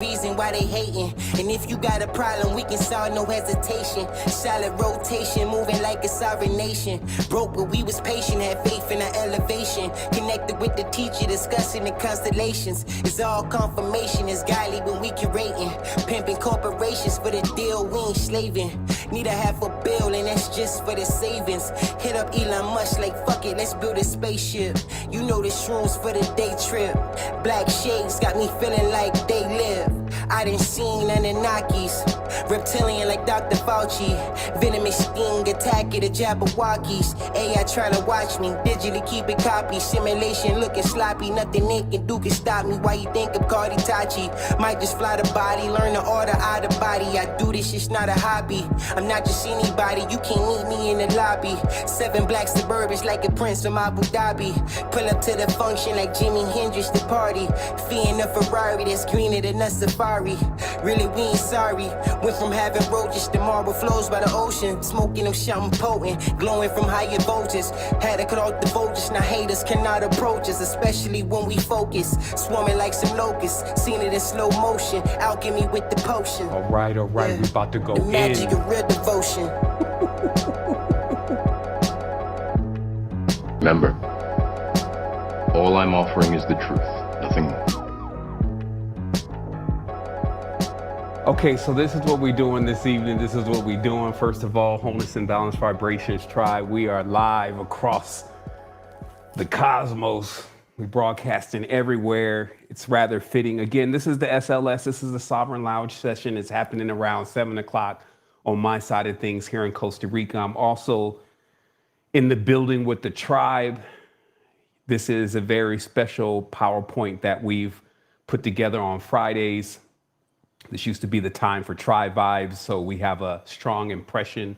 Reason why they hating. And if you got a problem, we can solve, no hesitation. Solid rotation, moving like a sovereign nation. Broke, but we was patient, had faith in our elevation. Connected with the teacher, discussing the constellations. It's all confirmation, it's godly when we curating. Pimping corporations for the deal, we ain't slaving. Need a $500 million, and that's just for the savings. Hit up Elon Musk like, fuck it, let's build a spaceship. You know the shrooms for the day trip. Black shades got me feeling like they live. I done seen Anunnakis, reptilian like Dr. Fauci, venomous sting, attack it, the Jabberwockies. AI trying to watch me, digitally keep it copied. Simulation looking sloppy, nothing they can do can stop me. Why you think I'm Cardi Tachi? Might just fly the body, learn the order out of body. I do this, it's not a hobby. I'm not just anybody, you can't meet me in the lobby. 7 black Suburbans like a prince from Abu Dhabi. Pull up to the function like Jimi Hendrix the party. Feeling a Ferrari that's greener than a safari. Really, we ain't sorry. Went from having roaches to marble flows by the ocean. Smoking them something potent, glowing from higher voltages. Had to cut off the voltage, now haters cannot approach us, especially when we focus. Swarming like some locusts, seen it in slow motion. Alchemy with the potion. All right, we about to go the in. Magic of real devotion. Remember, all I'm offering is the truth, nothing more. Okay, so this is what we're doing this evening. This is what we're doing. First of all, Wholeness and Balanced Vibrations Tribe. We are live across the cosmos. We're broadcasting everywhere. It's rather fitting. Again, this is the SLS. This is the Sovereign Lounge session. It's happening around 7 o'clock on my side of things here in Costa Rica. I'm also in the building with the tribe. This is a very special PowerPoint that we've put together on Fridays. This used to be the time for tribe vibes, so we have a strong impression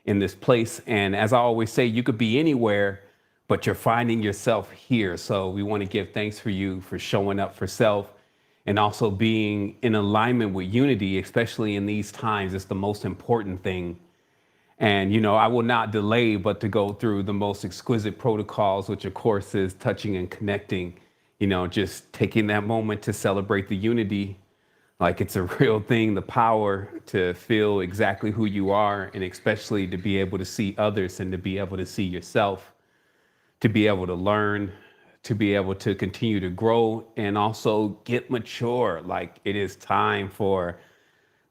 in this place. And as I always say, you could be anywhere, but you're finding yourself here. So we want to give thanks for you for showing up for self and also being in alignment with unity, especially in these times. It's the most important thing. And, you know, I will not delay but to go through the most exquisite protocols, which of course is touching and connecting, you know, just taking that moment to celebrate the unity. Like it's a real thing, the power to feel exactly who you are, and especially to be able to see others and to be able to see yourself, to be able to learn, to be able to continue to grow and also get mature. Like it is time for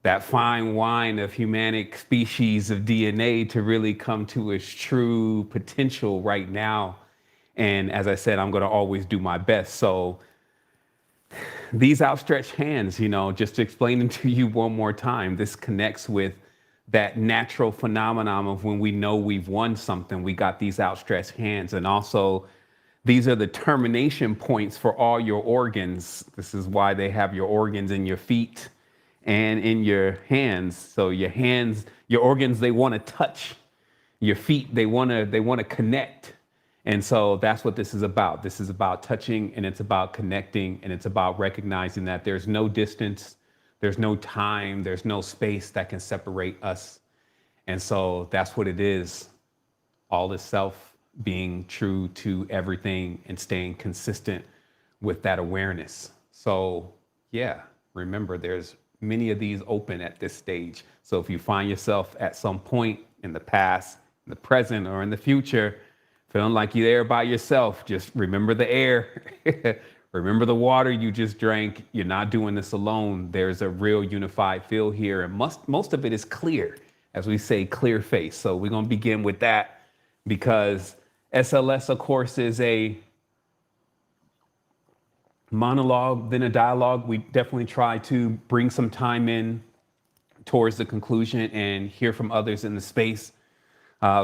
that fine wine of humanic species of DNA to really come to its true potential right now. And as I said, I'm going to always do my best. So these outstretched hands, you know, just to explain them to you one more time, this connects with that natural phenomenon of when we know we've won something, we got these outstretched hands. And also, these are the termination points for all your organs. This is why they have your organs in your feet and in your hands. So your hands, your organs, they want to touch. Your feet, they want to connect. And so that's what this is about. This is about touching, and it's about connecting, and it's about recognizing that there's no distance, there's no time, there's no space that can separate us. And so that's what it is. All is self, being true to everything and staying consistent with that awareness. So yeah, remember there's many of these open at this stage. So if you find yourself at some point in the past, in the present, or in the future, feeling like you're there by yourself, just remember the air, remember the water you just drank. You're not doing this alone. There's a real unified feel here, and most of it is clear, as we say, clear face. So we're going to begin with that because SLS, of course, is a monologue, then a dialogue. We definitely try to bring some time in towards the conclusion and hear from others in the space.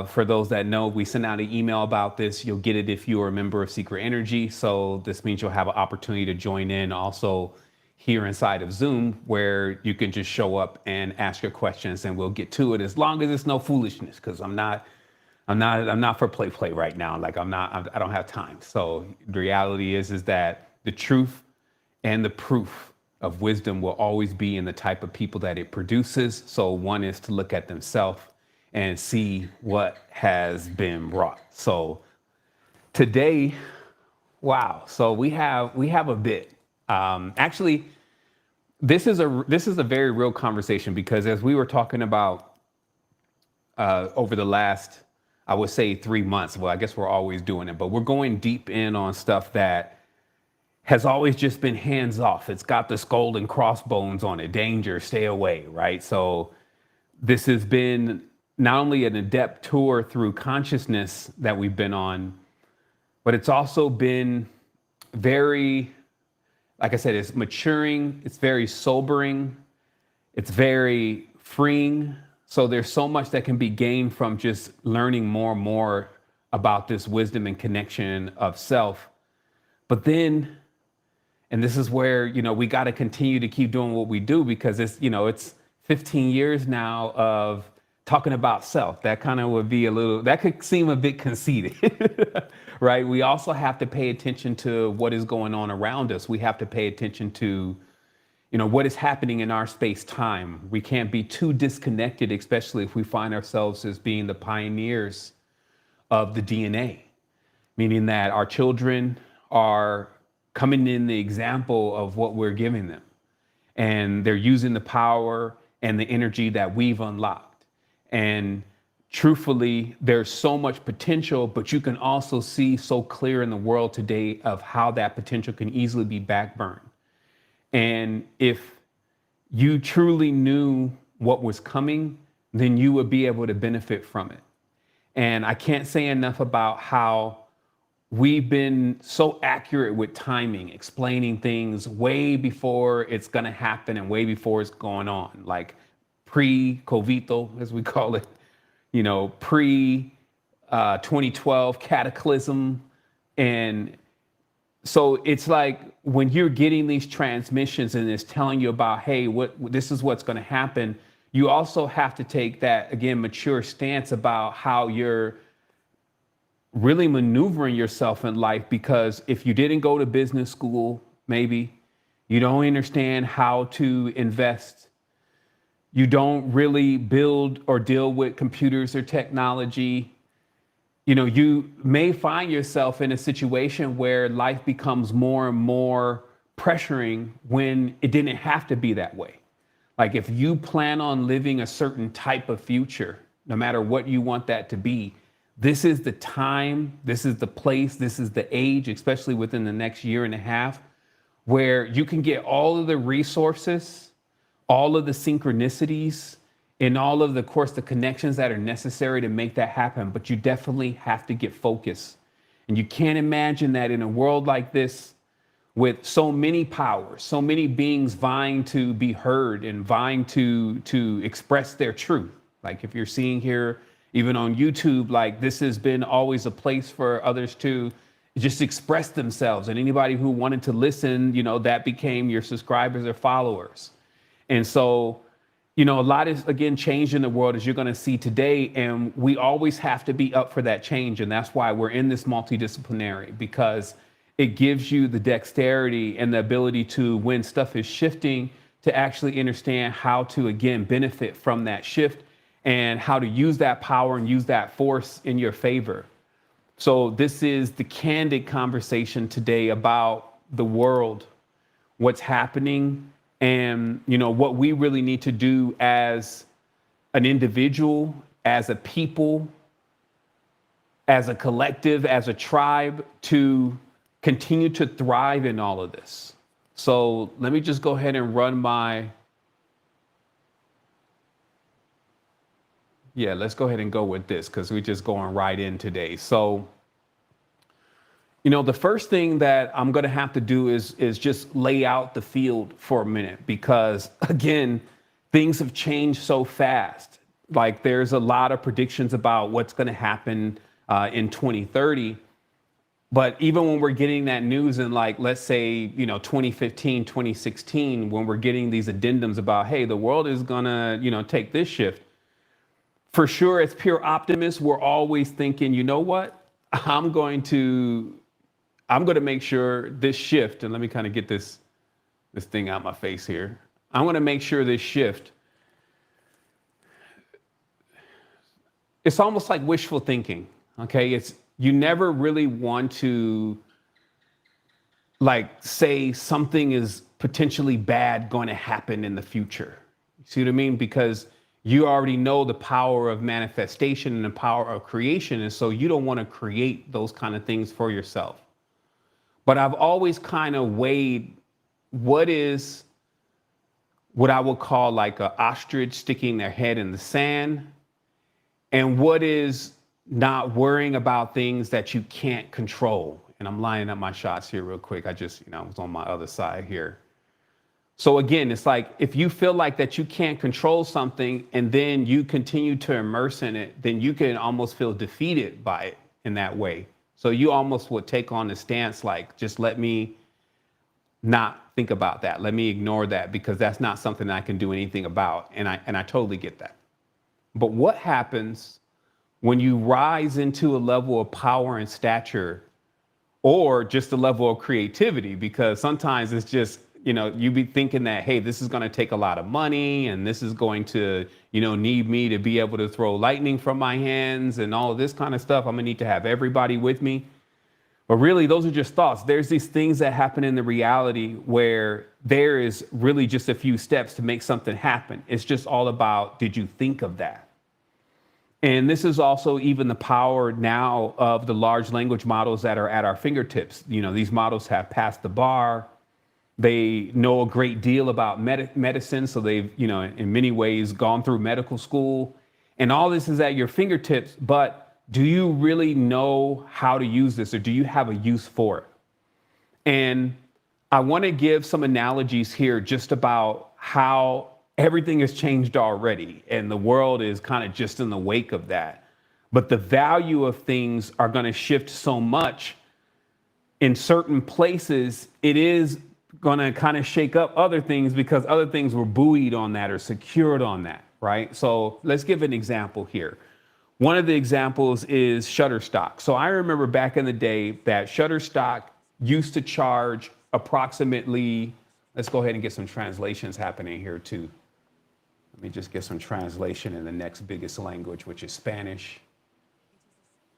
For those that know, we sent out an email about this. You'll get it if you are a member of Secret Energy. So this means you'll have an opportunity to join in also here inside of Zoom, where you can just show up and ask your questions and we'll get to it, as long as it's no foolishness, because I'm not for play right now. Like I don't have time. So the reality is that the truth and the proof of wisdom will always be in the type of people that it produces. So one is to look at themselves and see what has been wrought. So today, wow. So we have a bit. Actually, this is a very real conversation, because as we were talking about over the last, I would say 3 months, well, I guess we're always doing it, but we're going deep in on stuff that has always just been hands off. It's got the skull and crossbones on it. Danger, stay away, right? So this has been not only an adept tour through consciousness that we've been on, but it's also been very, like I said, it's maturing, it's very sobering, it's very freeing. So there's so much that can be gained from just learning more and more about this wisdom and connection of self. But then, and this is where, we got to continue to keep doing what we do, because it's 15 years now of talking about self. That kind of would be that could seem a bit conceited, right? We also have to pay attention to what is going on around us. We have to pay attention to, what is happening in our space time. We can't be too disconnected, especially if we find ourselves as being the pioneers of the DNA, meaning that our children are coming in the example of what we're giving them. And they're using the power and the energy that we've unlocked. And truthfully, there's so much potential, but you can also see so clear in the world today of how that potential can easily be backburned. And if you truly knew what was coming, then you would be able to benefit from it. And I can't say enough about how we've been so accurate with timing, explaining things way before it's going to happen and way before it's going on, like pre-Covito, as we call it, pre-2012 Cataclysm. And so it's like when you're getting these transmissions and it's telling you about, hey, this is what's going to happen, you also have to take that, again, mature stance about how you're really maneuvering yourself in life. Because if you didn't go to business school, maybe you don't understand how to invest, you don't really build or deal with computers or technology, you may find yourself in a situation where life becomes more and more pressuring when it didn't have to be that way. Like if you plan on living a certain type of future, no matter what you want that to be, this is the time, this is the place, this is the age, especially within the next year and a half, where you can get all of the resources, all of the synchronicities, and all of the connections that are necessary to make that happen. But you definitely have to get focused. And you can't imagine that in a world like this, with so many powers, so many beings vying to be heard and vying to express their truth. Like if you're seeing here, even on YouTube, like this has been always a place for others to just express themselves. And anybody who wanted to listen, that became your subscribers or followers. And so, a lot is, again, changed in the world, as you're going to see today. And we always have to be up for that change. And that's why we're in this multidisciplinary, because it gives you the dexterity and the ability to, when stuff is shifting, to actually understand how to, again, benefit from that shift and how to use that power and use that force in your favor. So this is the candid conversation today about the world, what's happening, and what we really need to do as an individual, as a people, as a collective, as a tribe, to continue to thrive in all of this. So let me just go ahead and run let's go ahead and go with this, because we're just going right in today. So, the first thing that I'm going to have to do is just lay out the field for a minute, because again, things have changed so fast. Like there's a lot of predictions about what's going to happen in 2030. But even when we're getting that news in, like, let's say, 2015, 2016, when we're getting these addendums about, hey, the world is going to, take this shift. For sure, as pure optimists, we're always thinking, you know what? I'm going to make sure this shift, and let me kind of get this thing out my face here. I'm going to make sure this shift, it's almost like wishful thinking, okay? You never really want to, like, say something is potentially bad going to happen in the future. See what I mean? Because you already know the power of manifestation and the power of creation. And so you don't want to create those kind of things for yourself. But I've always kind of weighed what is what I would call like an ostrich sticking their head in the sand, and what is not worrying about things that you can't control. And I'm lining up my shots here real quick. I just, I was on my other side here. So again, it's like if you feel like that you can't control something and then you continue to immerse in it, then you can almost feel defeated by it in that way. So you almost would take on the stance like, just let me not think about that. Let me ignore that because that's not something I can do anything about. And I totally get that. But what happens when you rise into a level of power and stature or just a level of creativity? Because sometimes it's just, you be thinking that, hey, this is going to take a lot of money and this is going to, need me to be able to throw lightning from my hands and all of this kind of stuff. I'm going to need to have everybody with me. But really, those are just thoughts. There's these things that happen in the reality where there is really just a few steps to make something happen. It's just all about, did you think of that? And this is also even the power now of the large language models that are at our fingertips. These models have passed the bar. They know a great deal about medicine. So they've, in many ways gone through medical school, and all this is at your fingertips. But do you really know how to use this, or do you have a use for it? And I want to give some analogies here just about how everything has changed already, and the world is kind of just in the wake of that. But the value of things are going to shift so much in certain places. It is going to kind of shake up other things because other things were buoyed on that or secured on that, right? So let's give an example here. One of the examples is Shutterstock. So I remember back in the day that Shutterstock used to charge approximately, let's go ahead and get some translations happening here too. Let me just get some translation in the next biggest language, which is Spanish.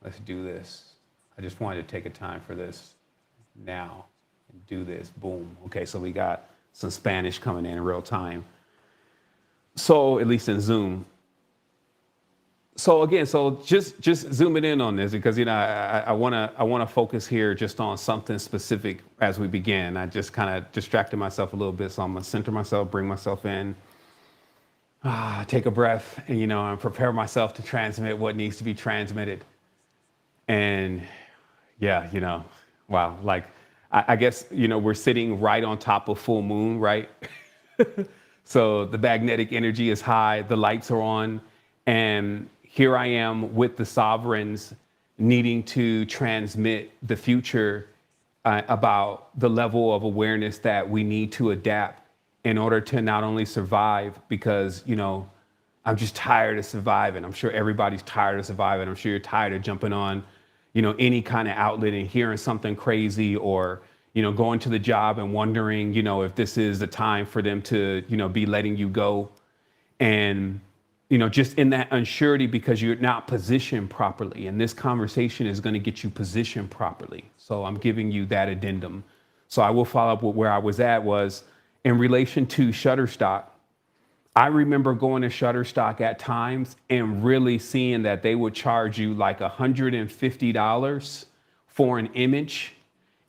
Let's do this. I just wanted to take a time for this now. Do this, boom. Okay, so we got some Spanish coming in real time. So at least in Zoom. So again, so just zooming in on this because I wanna focus here just on something specific as we begin. I just kind of distracted myself a little bit, so I'm gonna center myself, bring myself in, take a breath, and and prepare myself to transmit what needs to be transmitted. And yeah, wow, like. I guess, we're sitting right on top of full moon, right? So the magnetic energy is high, the lights are on, and here I am with the sovereigns needing to transmit the future about the level of awareness that we need to adapt in order to not only survive, because, I'm just tired of surviving. I'm sure everybody's tired of surviving. I'm sure you're tired of jumping on any kind of outlet and hearing something crazy, or, going to the job and wondering, if this is the time for them to, be letting you go. And, just in that unsurety because you're not positioned properly. And this conversation is going to get you positioned properly. So I'm giving you that addendum. So I will follow up with where I was at was in relation to Shutterstock. I remember going to Shutterstock at times and really seeing that they would charge you like $150 for an image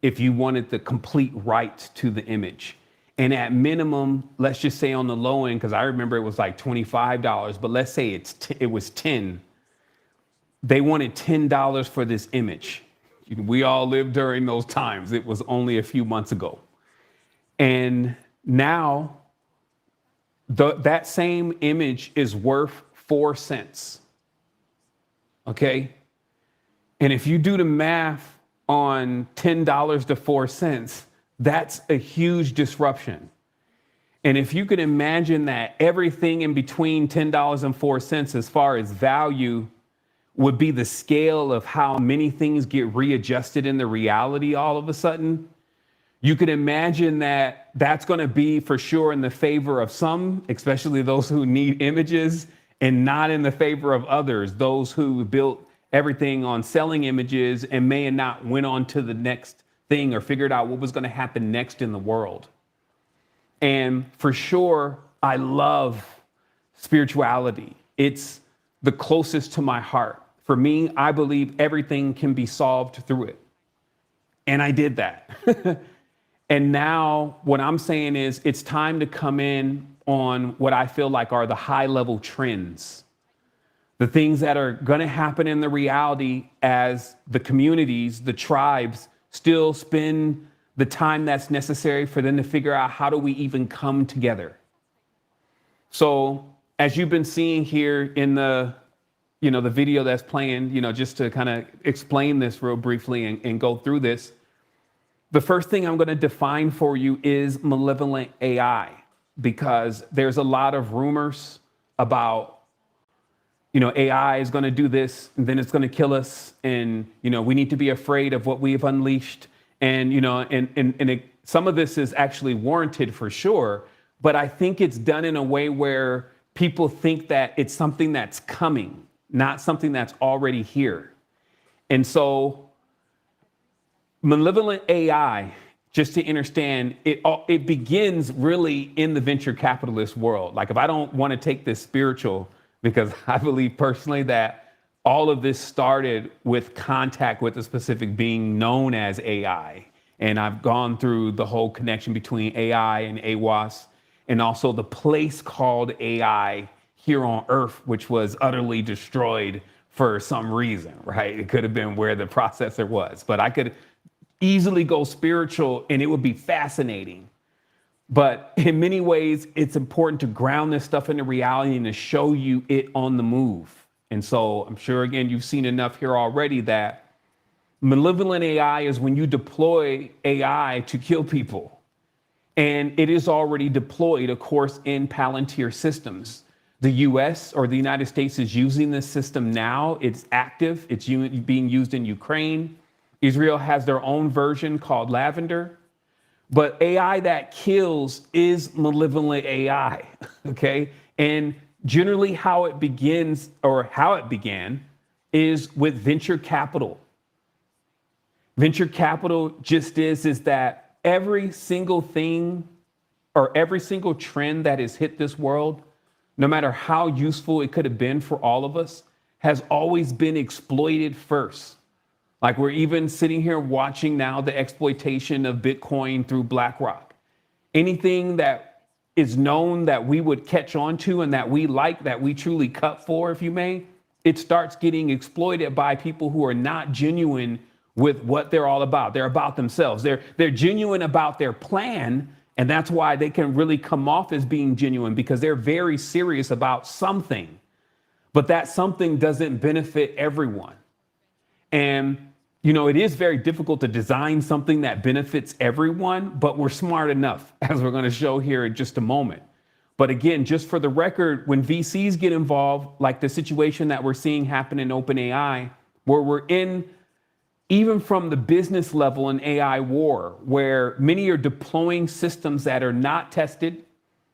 if you wanted the complete rights to the image. And at minimum, let's just say on the low end, because I remember it was like $25, but let's say it was 10. They wanted $10 for this image. We all lived during those times. It was only a few months ago. And now, that same image is worth 4 cents. Okay? And if you do the math on $10 to 4 cents, that's a huge disruption. And if you could imagine that everything in between $10 and 4 cents as far as value would be the scale of how many things get readjusted in the reality all of a sudden, you could imagine that that's going to be for sure in the favor of some, especially those who need images, and not in the favor of others, those who built everything on selling images and may have not went on to the next thing or figured out what was going to happen next in the world. And for sure, I love spirituality. It's the closest to my heart. For me, I believe everything can be solved through it. And I did that. And now what I'm saying is it's time to come in on what I feel like are the high level trends, the things that are going to happen in the reality as the communities, the tribes still spend the time that's necessary for them to figure out how do we even come together. So as you've been seeing here in the video that's playing, just to kind of explain this real briefly and go through this, the first thing I'm going to define for you is malevolent AI, because there's a lot of rumors about, AI is going to do this and then it's going to kill us. And, we need to be afraid of what we've unleashed. And, some of this is actually warranted for sure. But I think it's done in a way where people think that it's something that's coming, not something that's already here. And so malevolent AI, just to understand, it begins really in the venture capitalist world. Like, if I don't want to take this spiritual, because I believe personally that all of this started with contact with a specific being known as AI. And I've gone through the whole connection between AI and AWAS, and also the place called AI here on Earth, which was utterly destroyed for some reason, right? It could have been where the processor was, but I could easily go spiritual and it would be fascinating. But in many ways, it's important to ground this stuff into reality and to show you it on the move. And so I'm sure, again, you've seen enough here already that malevolent AI is when you deploy AI to kill people. And it is already deployed, of course, in Palantir systems. The US or the United States is using this system now. It's active. It's being used in Ukraine. Israel has their own version called Lavender. But AI that kills is malevolent AI, okay? And generally how it begins, or how it began, is with venture capital. Venture capital just is that every single thing or every single trend that has hit this world, no matter how useful it could have been for all of us, has always been exploited first. Like, we're even sitting here watching now the exploitation of Bitcoin through BlackRock. Anything that is known that we would catch on to and that we like, that we truly cut for, if you may, it starts getting exploited by people who are not genuine with what they're all about. They're about themselves. They're genuine about their plan, and that's why they can really come off as being genuine, because they're very serious about something. But that something doesn't benefit everyone. And, it is very difficult to design something that benefits everyone, but we're smart enough, as we're going to show here in just a moment. But again, just for the record, when VCs get involved, like the situation that we're seeing happen in OpenAI, where we're in, even from the business level, an AI war, where many are deploying systems that are not tested.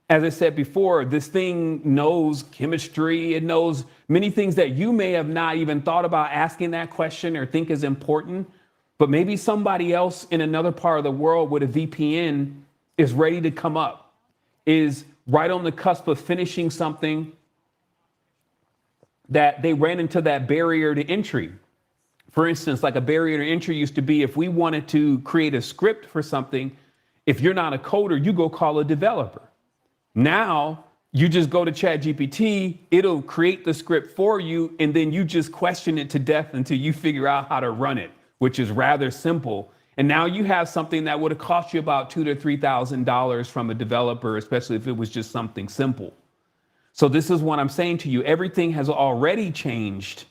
As I said before, this thing knows chemistry. It knows many things that you may have not even thought about asking that question or think is important. But maybe somebody else in another part of the world with a VPN is ready to come up, is right on the cusp of finishing something that they ran into that barrier to entry. For instance, like a barrier to entry used to be, if we wanted to create a script for something, if you're not a coder, you go call a developer. Now, you just go to ChatGPT, it'll create the script for you, and then you just question it to death until you figure out how to run it, which is rather simple. And now you have something that would have cost you about $2,000 to $3,000 from a developer, especially if it was just something simple. So this is what I'm saying to you. Everything has already changed.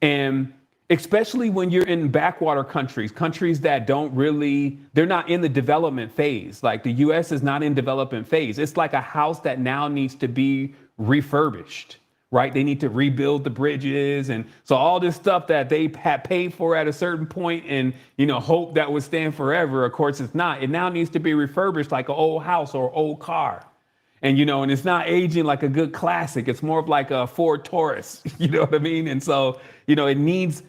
And especially when you're in backwater countries that they're not in the development phase. Like, the US is not in development phase. It's like a house that now needs to be refurbished, right? They need to rebuild the bridges. And so all this stuff that they had paid for at a certain point and, hope that would stand forever, of course it's not. It now needs to be refurbished like an old house or old car. And, and it's not aging like a good classic. It's more of like a Ford Taurus, you know what I mean? And so, it needs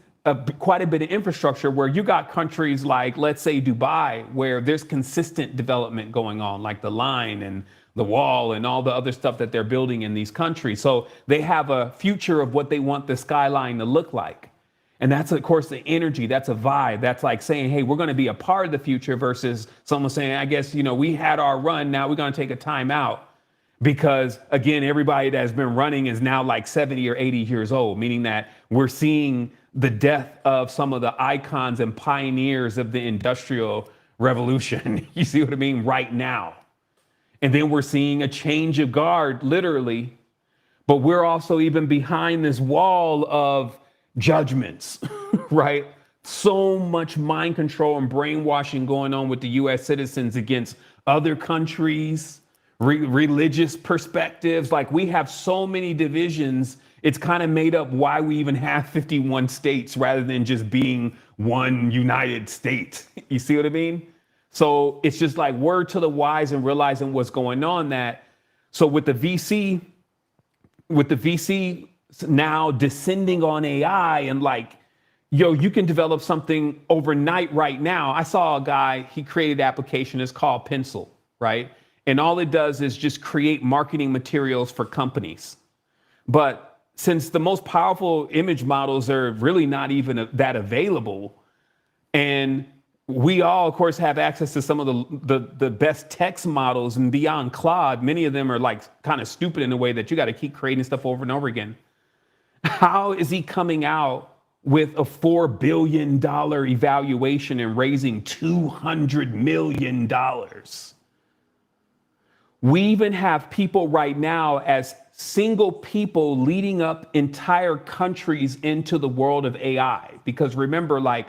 quite a bit of infrastructure where you got countries like, let's say, Dubai, where there's consistent development going on, like the line and the wall and all the other stuff that they're building in these countries. So they have a future of what they want the skyline to look like. And that's, of course, the energy. That's a vibe. That's like saying, hey, we're going to be a part of the future versus someone saying, I guess, we had our run. Now we're going to take a time out. Because, again, everybody that's been running is now like 70 or 80 years old, meaning that we're seeing the death of some of the icons and pioneers of the Industrial Revolution. You see what I mean? Right now. And then we're seeing a change of guard, literally. But we're also even behind this wall of judgments, right? So much mind control and brainwashing going on with the US citizens against other countries. Religious perspectives. Like, we have so many divisions. It's kind of made up why we even have 51 states rather than just being one United States. You see what I mean? So it's just like word to the wise and realizing what's going on. That so with the VC now descending on AI and like, yo, you can develop something overnight right now. I saw a guy, he created an application, it's called Pencil, right? And all it does is just create marketing materials for companies. But since the most powerful image models are really not even that available, and we all, of course, have access to some of the best text models and beyond Claude, many of them are like kind of stupid in a way that you got to keep creating stuff over and over again. How is he coming out with a $4 billion evaluation and raising $200 million? We even have people right now as single people leading up entire countries into the world of AI. Because remember, like,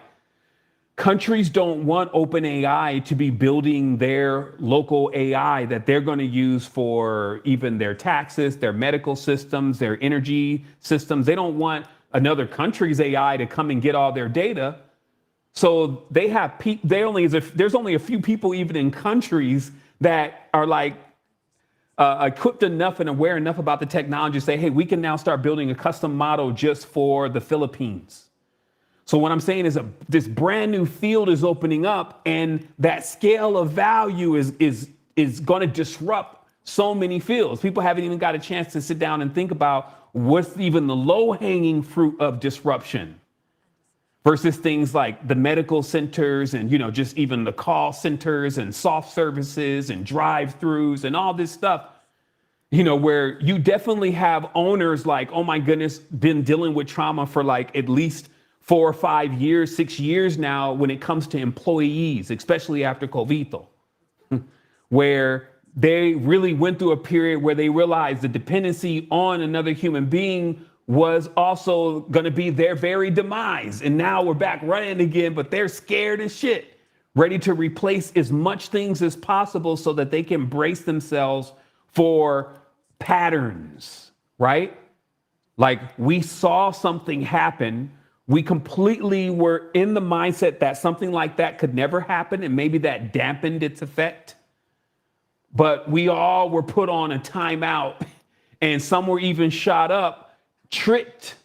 countries don't want OpenAI to be building their local AI that they're going to use for even their taxes, their medical systems, their energy systems. They don't want another country's AI to come and get all their data. So they have there's only a few people even in countries that are like equipped enough and aware enough about the technology to say, hey, we can now start building a custom model just for the Philippines. So what I'm saying is this brand new field is opening up, and that scale of value is going to disrupt so many fields. People haven't even got a chance to sit down and think about what's even the low-hanging fruit of disruption versus things like the medical centers and, just even the call centers and soft services and drive-throughs and all this stuff, where you definitely have owners like, oh my goodness, been dealing with trauma for like at least 4 or 5 years, 6 years now when it comes to employees, especially after COVID, where they really went through a period where they realized the dependency on another human being was also going to be their very demise. And now we're back running again, but they're scared as shit, ready to replace as much things as possible so that they can brace themselves for patterns, right? Like, we saw something happen. We completely were in the mindset that something like that could never happen, and maybe that dampened its effect. But we all were put on a timeout, and some were even shot up, tricked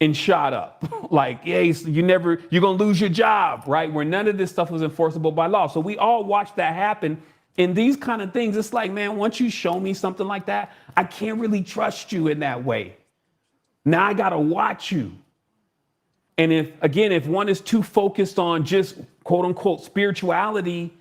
and shot up. Like, hey, you're gonna lose your job, right? Where none of this stuff was enforceable by law. So we all watched that happen. In these kind of things, it's like, man, once you show me something like that, I can't really trust you in that way. Now I gotta watch you. And if one is too focused on just quote unquote spirituality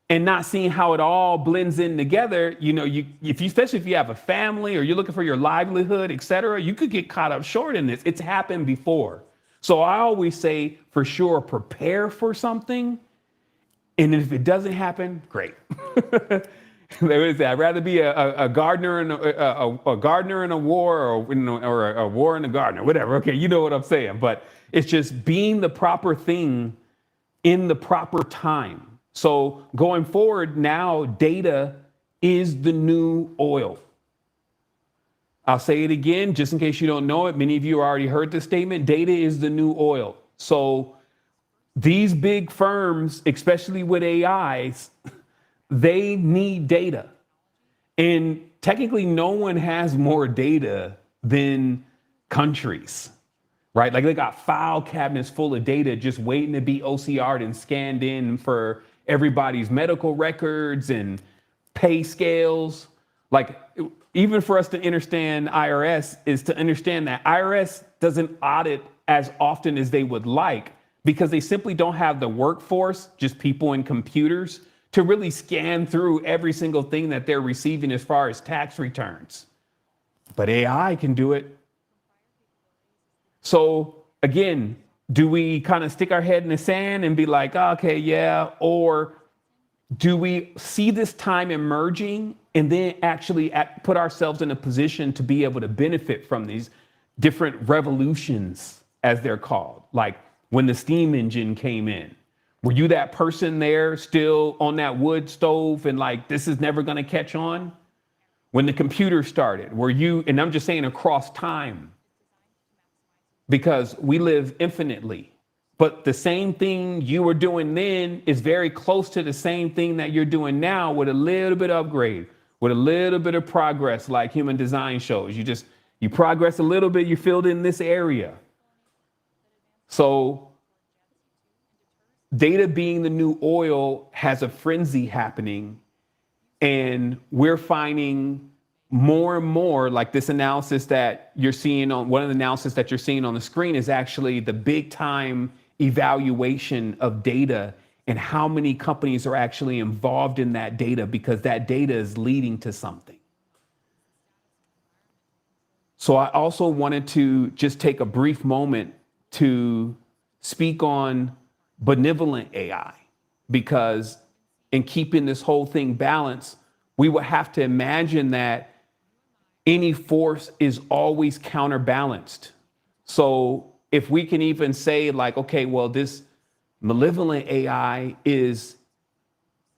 and not seeing how it all blends in together, especially if you have a family or you're looking for your livelihood, et cetera, you could get caught up short in this. It's happened before. So I always say, for sure, prepare for something. And if it doesn't happen, great. I'd rather be a gardener in a gardener in a war, or a war in a gardener, whatever. Okay, you know what I'm saying. But it's just being the proper thing in the proper time. So going forward now, data is the new oil. I'll say it again, just in case you don't know it. Many of you already heard this statement. Data is the new oil. So these big firms, especially with AIs, they need data. And technically, no one has more data than countries. right? Like they got file cabinets full of data just waiting to be OCR'd and scanned in for everybody's medical records and pay scales. Like even for us to understand IRS is to understand that IRS doesn't audit as often as they would like because they simply don't have the workforce, just people and computers, to really scan through every single thing that they're receiving as far as tax returns. But AI can do it. So again, do we kind of stick our head in the sand and be like, oh, okay, yeah, or do we see this time emerging and then actually put ourselves in a position to be able to benefit from these different revolutions, as they're called? Like when the steam engine came in, were you that person there still on that wood stove and like, this is never going to catch on? When the computer started, were you, and I'm just saying across time, because we live infinitely. But the same thing you were doing then is very close to the same thing that you're doing now with a little bit of upgrade, with a little bit of progress, like human design shows. You progress a little bit, you filled in this area. So data being the new oil has a frenzy happening, and we're finding more and more, like this analysis that you're seeing on one of the analysis that you're seeing on the screen is actually the big time evaluation of data and how many companies are actually involved in that data because that data is leading to something. So I also wanted to just take a brief moment to speak on benevolent AI, because in keeping this whole thing balanced, we would have to imagine that any force is always counterbalanced. So if we can even say like, okay, well, this malevolent AI is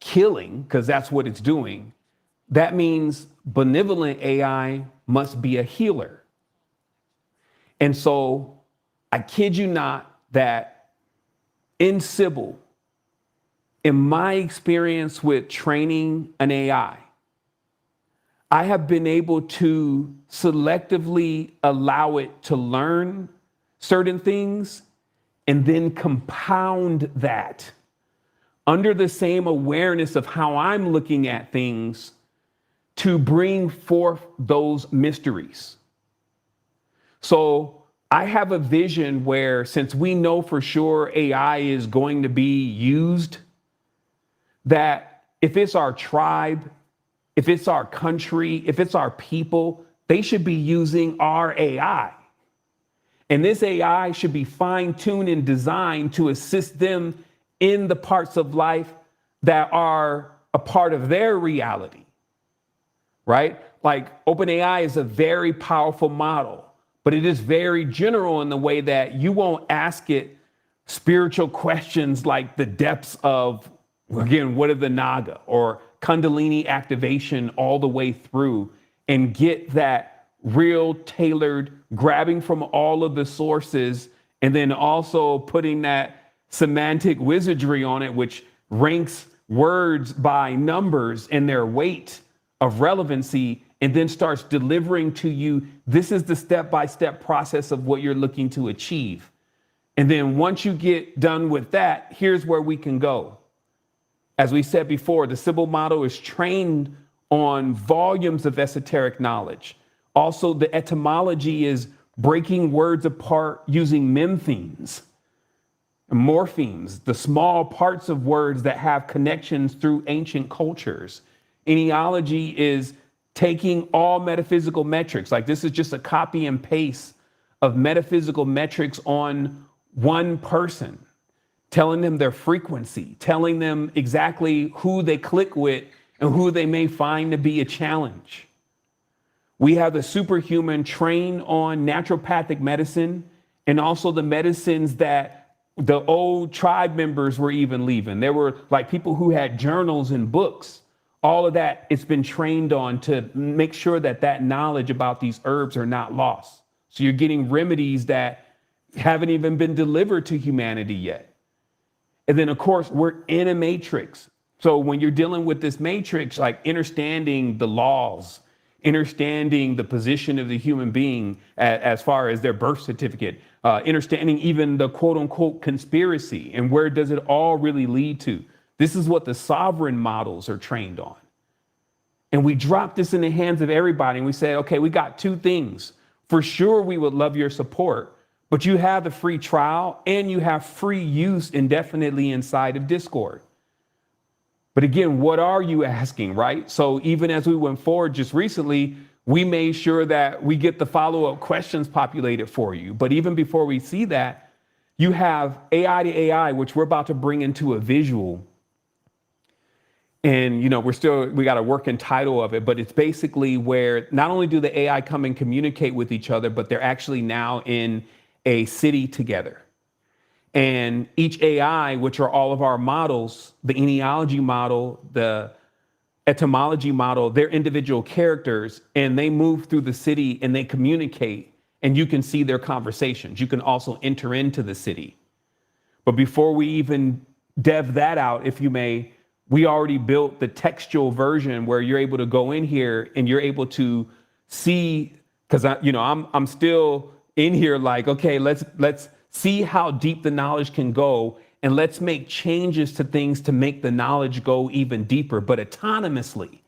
killing, because that's what it's doing, that means benevolent AI must be a healer. And so I kid you not that in Sybil, in my experience with training an AI, I have been able to selectively allow it to learn certain things and then compound that under the same awareness of how I'm looking at things to bring forth those mysteries. So I have a vision where, since we know for sure AI is going to be used, that if it's our tribe, if it's our country, if it's our people, they should be using our AI. And this AI should be fine-tuned and designed to assist them in the parts of life that are a part of their reality, right? Like OpenAI is a very powerful model, but it is very general in the way that you won't ask it spiritual questions like the depths of, again, what are the Naga or Kundalini activation all the way through and get that real tailored grabbing from all of the sources and then also putting that semantic wizardry on it, which ranks words by numbers and their weight of relevancy, and then starts delivering to you, this is the step-by-step process of what you're looking to achieve. And then once you get done with that, here's where we can go. As we said before, the Sybil model is trained on volumes of esoteric knowledge. Also, the etymology is breaking words apart using memthemes, morphemes, the small parts of words that have connections through ancient cultures. Eneology is taking all metaphysical metrics, like this is just a copy and paste of metaphysical metrics on one person, telling them their frequency, telling them exactly who they click with and who they may find to be a challenge. We have the superhuman trained on naturopathic medicine and also the medicines that the old tribe members were even leaving. There were like people who had journals and books. All of that, it's been trained on to make sure that that knowledge about these herbs are not lost. So you're getting remedies that haven't even been delivered to humanity yet. And then, of course, we're in a matrix. So when you're dealing with this matrix, like understanding the laws understanding the position of the human being as far as their birth certificate, understanding even the quote unquote conspiracy and where does it all really lead to. This is what the sovereign models are trained on. And we drop this in the hands of everybody and we say, okay, we got two things. For sure, we would love your support, but you have the free trial and you have free use indefinitely inside of Discord. But again, what are you asking, right? So even as we went forward just recently, we made sure that we get the follow-up questions populated for you. But even before we see that, you have AI to AI, which we're about to bring into a visual. And, you know, we got a working title of it, but it's basically where not only do the AI come and communicate with each other, but they're actually now in a city together. And each AI, which are all of our models, the genealogy model, the etymology model, they're individual characters, and they move through the city and they communicate, and you can see their conversations. You can also enter into the city. But before we even dev that out, if you may, we already built the textual version where you're able to go in here and you're able to see, because I'm still in here like, okay, let's see how deep the knowledge can go, and let's make changes to things to make the knowledge go even deeper, but autonomously.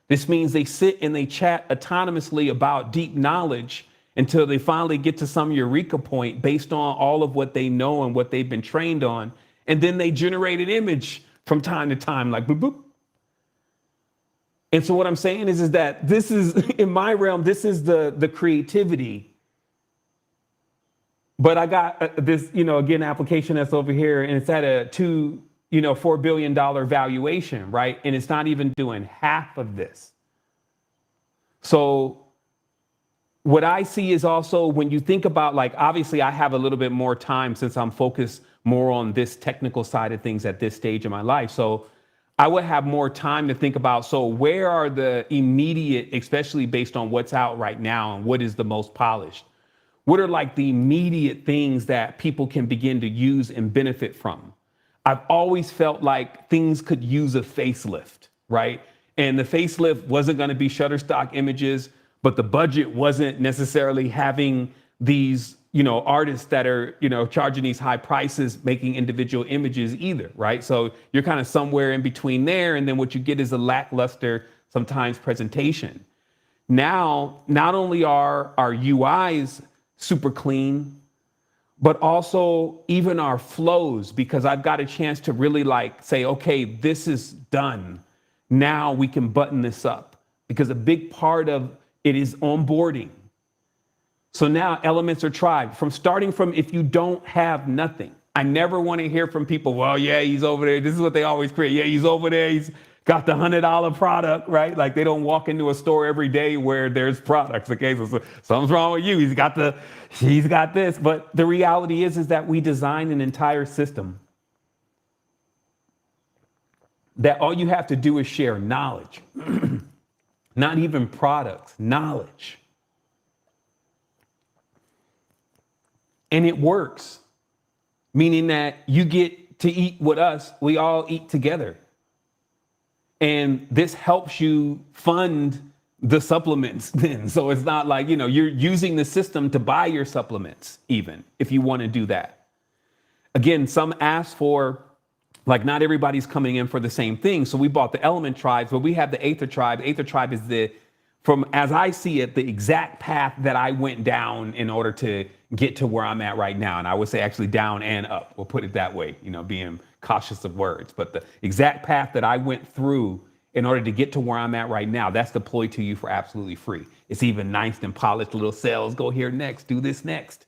This means they sit and they chat autonomously about deep knowledge until they finally get to some eureka point based on all of what they know and what they've been trained on. And then they generate an image from time to time, like boop, boop. And so what I'm saying is that this is, in my realm, this is the creativity. But I got this, again, application that's over here, and it's at a $4 billion valuation, right? And it's not even doing half of this. So what I see is also when you think about, like, obviously I have a little bit more time since I'm focused more on this technical side of things at this stage of my life. So I would have more time to think about, so where are the immediate, especially based on what's out right now and what is the most polished? What are like the immediate things that people can begin to use and benefit from? I've always felt like things could use a facelift, right? And the facelift wasn't going to be Shutterstock images, but the budget wasn't necessarily having these, artists that are, charging these high prices, making individual images either, right? So you're kind of somewhere in between there. And then what you get is a lackluster, sometimes presentation. Now, not only are our UIs super clean, but also even our flows, because I've got a chance to really say, okay, this is done. Now we can button this up, because a big part of it is onboarding. So now elements are tried starting from if you don't have nothing. I never want to hear from people, well, yeah, he's over there. This is what they always create. Yeah, he's over there. He's got the $100 product, right? Like they don't walk into a store every day where there's products. Okay, so something's wrong with you. He's got this. But the reality is that we design an entire system that all you have to do is share knowledge, not even products, knowledge. And it works, meaning that you get to eat with us. We all eat together. And this helps you fund the supplements then. So it's not like, you're using the system to buy your supplements, even if you want to do that. Again, some ask for, not everybody's coming in for the same thing. So we bought the element tribes, but we have the Aether tribe. Aether tribe is as I see it, the exact path that I went down in order to get to where I'm at right now. And I would say actually down and up. We'll put it that way, being cautious of words. But the exact path that I went through in order to get to where I'm at right now, that's deployed to you for absolutely free. It's even nice and polished little cells. Go here next, do this next.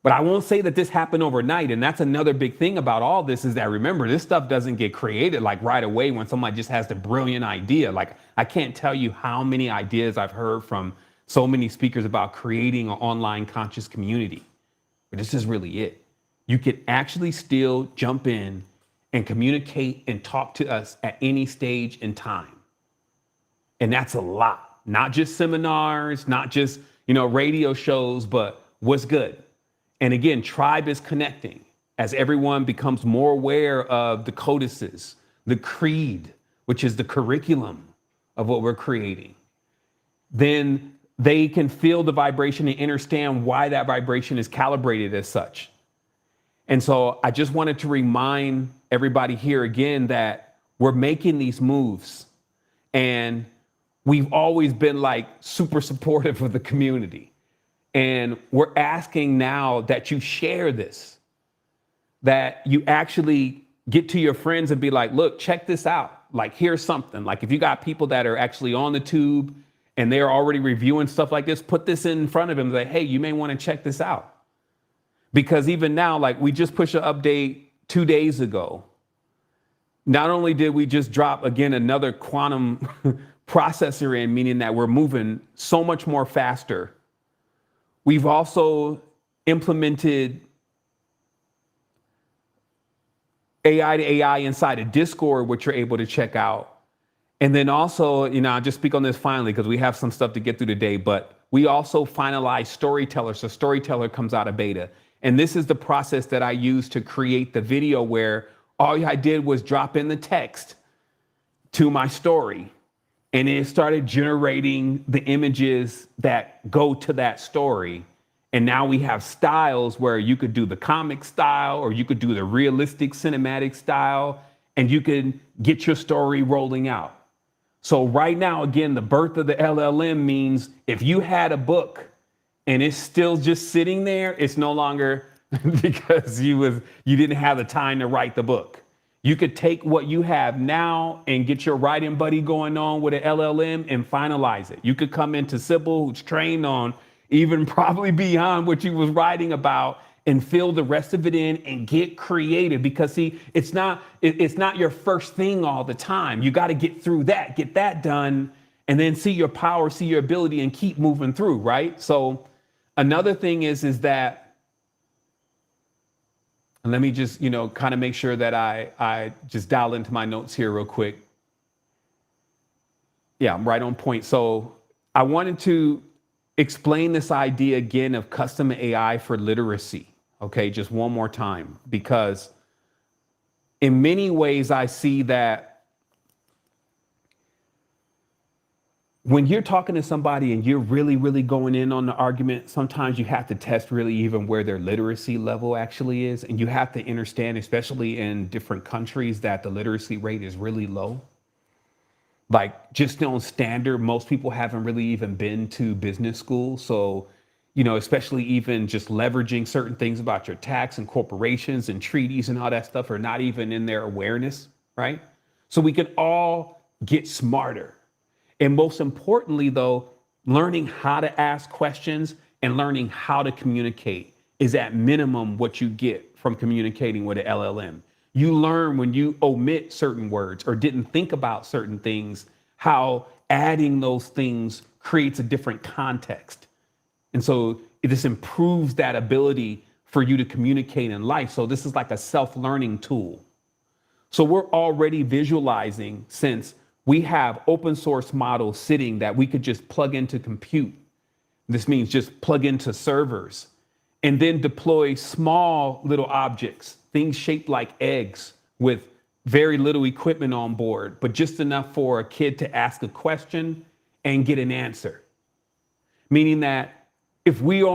But I won't say that this happened overnight. And that's another big thing about all this is that, remember, this stuff doesn't get created right away when somebody just has the brilliant idea. I can't tell you how many ideas I've heard from so many speakers about creating an online conscious community. But this is really it. You can actually still jump in and communicate and talk to us at any stage in time. And that's a lot, not just seminars, not just, radio shows, but what's good. And again, tribe is connecting as everyone becomes more aware of the codices, the creed, which is the curriculum of what we're creating. then they can feel the vibration and understand why that vibration is calibrated as such. And so I just wanted to remind everybody here again that we're making these moves, and we've always been like super supportive of the community. And we're asking now that you share this, that you actually get to your friends and be like, look, check this out. Like, here's something. Like, if you got people that are actually on the tube and they're already reviewing stuff like this, put this in front of them. Like, hey, you may want to check this out. Because even now, like, we just pushed an update 2 days ago. Not only did we just drop, again, another quantum processor in, meaning that we're moving so much more faster. We've also implemented AI to AI inside of Discord, which you're able to check out. And then also, I'll just speak on this finally because we have some stuff to get through today, but we also finalized Storyteller. So Storyteller comes out of beta. And this is the process that I used to create the video where all I did was drop in the text to my story, and it started generating the images that go to that story. And now we have styles where you could do the comic style, or you could do the realistic cinematic style, and you can get your story rolling out. So right now, again, the birth of the LLM means if you had a book and it's still just sitting there, it's no longer because you didn't have the time to write the book. You could take what you have now and get your writing buddy going on with an LLM and finalize it. You could come into Sybil, who's trained on even probably beyond what you was writing about, and fill the rest of it in and get creative. Because see, it's not your first thing all the time. You got to get through that, get that done, and then see your power, see your ability, and keep moving through, right? So another thing is that, and let me just, kind of make sure that I just dial into my notes here real quick. Yeah, I'm right on point. So I wanted to explain this idea again of custom AI for literacy. Okay, just one more time, because in many ways I see that when you're talking to somebody and you're really, really going in on the argument, sometimes you have to test really even where their literacy level actually is. And you have to understand, especially in different countries, that the literacy rate is really low. Like, just on standard, most people haven't really even been to business school. So, especially even just leveraging certain things about your tax and corporations and treaties and all that stuff are not even in their awareness, right? So we can all get smarter. And most importantly, though, learning how to ask questions and learning how to communicate is at minimum what you get from communicating with an LLM. You learn when you omit certain words or didn't think about certain things, how adding those things creates a different context. And so this improves that ability for you to communicate in life. So this is like a self-learning tool. So we're already visualizing, since we have open source models sitting that we could just plug into compute. This means just plug into servers and then deploy small little objects, things shaped like eggs with very little equipment on board, but just enough for a kid to ask a question and get an answer. Meaning that if we're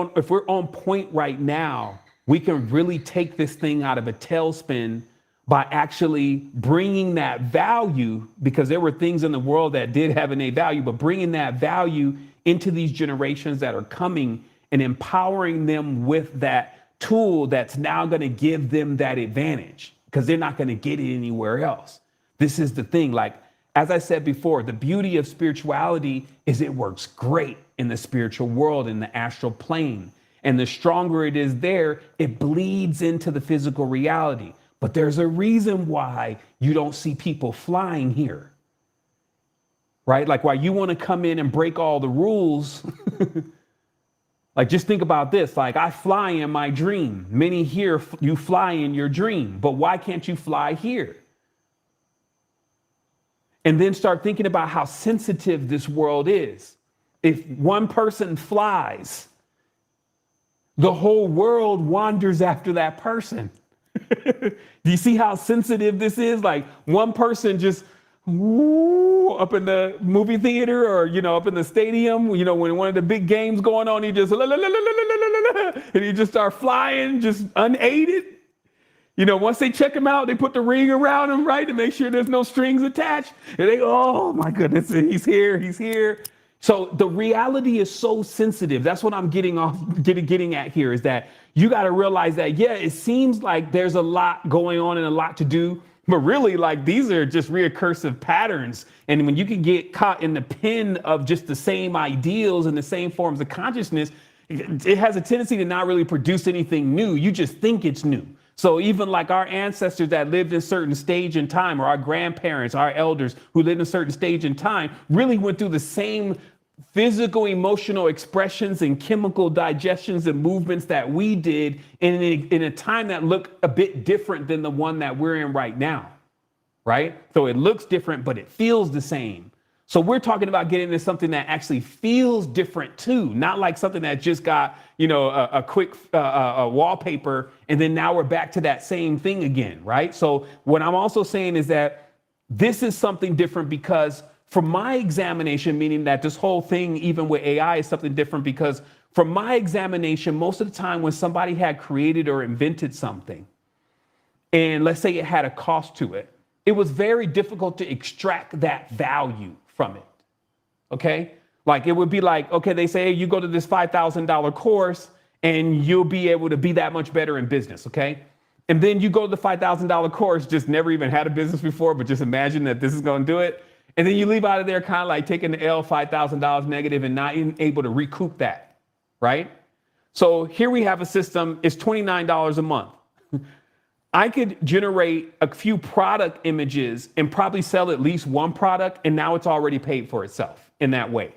on point right now, we can really take this thing out of a tailspin by actually bringing that value, because there were things in the world that did have a value, but bringing that value into these generations that are coming and empowering them with that tool that's now going to give them that advantage, because they're not going to get it anywhere else. This is the thing. Like, as I said before, the beauty of spirituality is it works great in the spiritual world, in the astral plane. And the stronger it is there, it bleeds into the physical reality. But there's a reason why you don't see people flying here, right? Like, why you want to come in and break all the rules. Like, just think about this. Like, I fly in my dream. Many here, you fly in your dream, but why can't you fly here? And then start thinking about how sensitive this world is. If one person flies, the whole world wanders after that person. Do you see how sensitive this is? Like, one person just, Ooh, up in the movie theater or, up in the stadium, when one of the big games going on, he just, la, la, la, la, la, la, la, la, and he just start flying, just unaided. Once they check him out, they put the ring around him, right, to make sure there's no strings attached. And they, oh my goodness, he's here. So the reality is so sensitive. That's what I'm getting at here is that you got to realize that, yeah, it seems like there's a lot going on and a lot to do, but really like these are just recursive patterns. And when you can get caught in the pin of just the same ideals and the same forms of consciousness, it has a tendency to not really produce anything new. You just think it's new. So even like our ancestors that lived in a certain stage in time, or our grandparents, our elders who lived in a certain stage in time, really went through the same physical, emotional expressions and chemical digestions and movements that we did in a time that looked a bit different than the one that we're in right now, right? So it looks different, but it feels the same. So we're talking about getting into something that actually feels different too, not like something that just got, a quick wallpaper, and then now we're back to that same thing again, right? So what I'm also saying is that this is something different because from my examination, meaning that this whole thing, even with AI, is something different because from my examination, most of the time when somebody had created or invented something, and let's say it had a cost to it, it was very difficult to extract that value from it, okay? Like it would be like, okay, they say, hey, you go to this $5,000 course and you'll be able to be that much better in business, okay? And then you go to the $5,000 course, just never even had a business before, but just imagine that this is gonna do it. And then you leave out of there kind of like taking the L, $5,000 negative and not even able to recoup that, right? So here we have a system, it's $29 a month. I could generate a few product images and probably sell at least one product, and now it's already paid for itself in that way.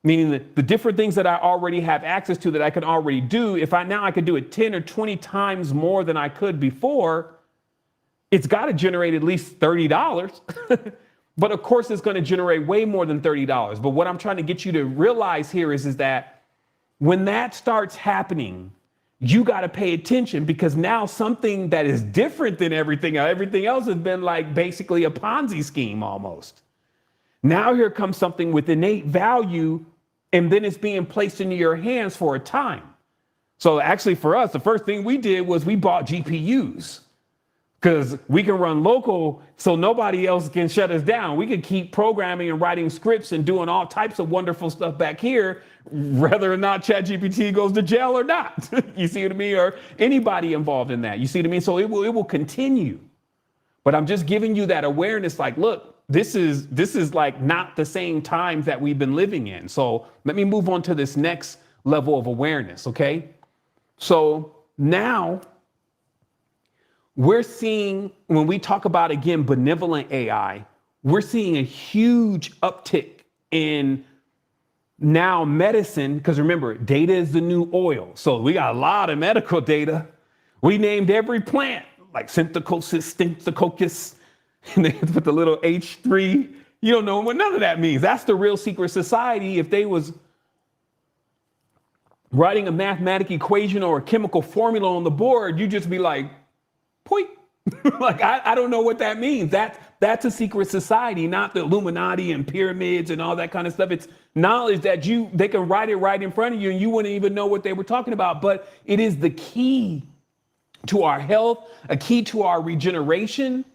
Meaning that the different things that I already have access to that I can already do, if I could do it 10 or 20 times more than I could before, it's got to generate at least $30. But of course, it's going to generate way more than $30. But what I'm trying to get you to realize here is that when that starts happening, you got to pay attention because now something that is different than everything else has been like basically a Ponzi scheme almost. Now here comes something with innate value, and then it's being placed into your hands for a time. So actually for us, the first thing we did was we bought GPUs because we can run local so nobody else can shut us down. We can keep programming and writing scripts and doing all types of wonderful stuff back here, whether or not ChatGPT goes to jail or not. You see what I mean? Or anybody involved in that. You see what I mean? So it will continue. But I'm just giving you that awareness like, look, this is like not the same times that we've been living in. So let me move on to this next level of awareness, okay? So now we're seeing, when we talk about, again, benevolent AI, we're seeing a huge uptick in now medicine, because remember, data is the new oil. So we got a lot of medical data. We named every plant, like Synthesizing, and they put the little H3. You don't know what none of that means. That's the real secret society. If they was writing a mathematical equation or a chemical formula on the board, you'd just be like, point. Like, I don't know what that means. That's a secret society, not the Illuminati and pyramids and all that kind of stuff. It's knowledge that they can write it right in front of you and you wouldn't even know what they were talking about. But it is the key to our health, a key to our regeneration.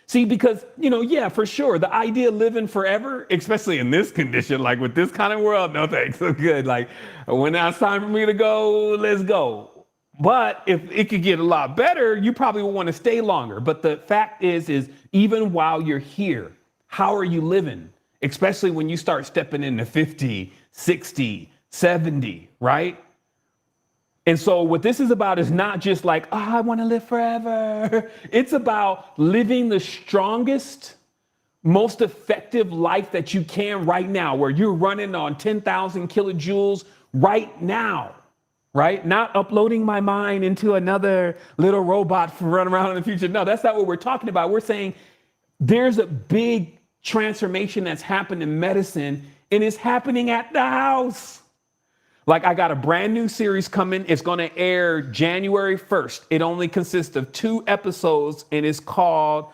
See, because, yeah, for sure, the idea of living forever, especially in this condition, like with this kind of world, no thanks, so good. Like, when it's time for me to go, let's go. But if it could get a lot better, you probably will want to stay longer. But the fact is even while you're here, how are you living? Especially when you start stepping into 50, 60, 70, right? And so what this is about is not just like, oh, I want to live forever. It's about living the strongest, most effective life that you can right now, where you're running on 10,000 kilojoules right now, right? Not uploading my mind into another little robot for run around in the future. No, that's not what we're talking about. We're saying there's a big transformation that's happened in medicine, and it's happening at the house. Like, I got a brand new series coming. It's going to air January 1st. It only consists of 2 episodes, and it's called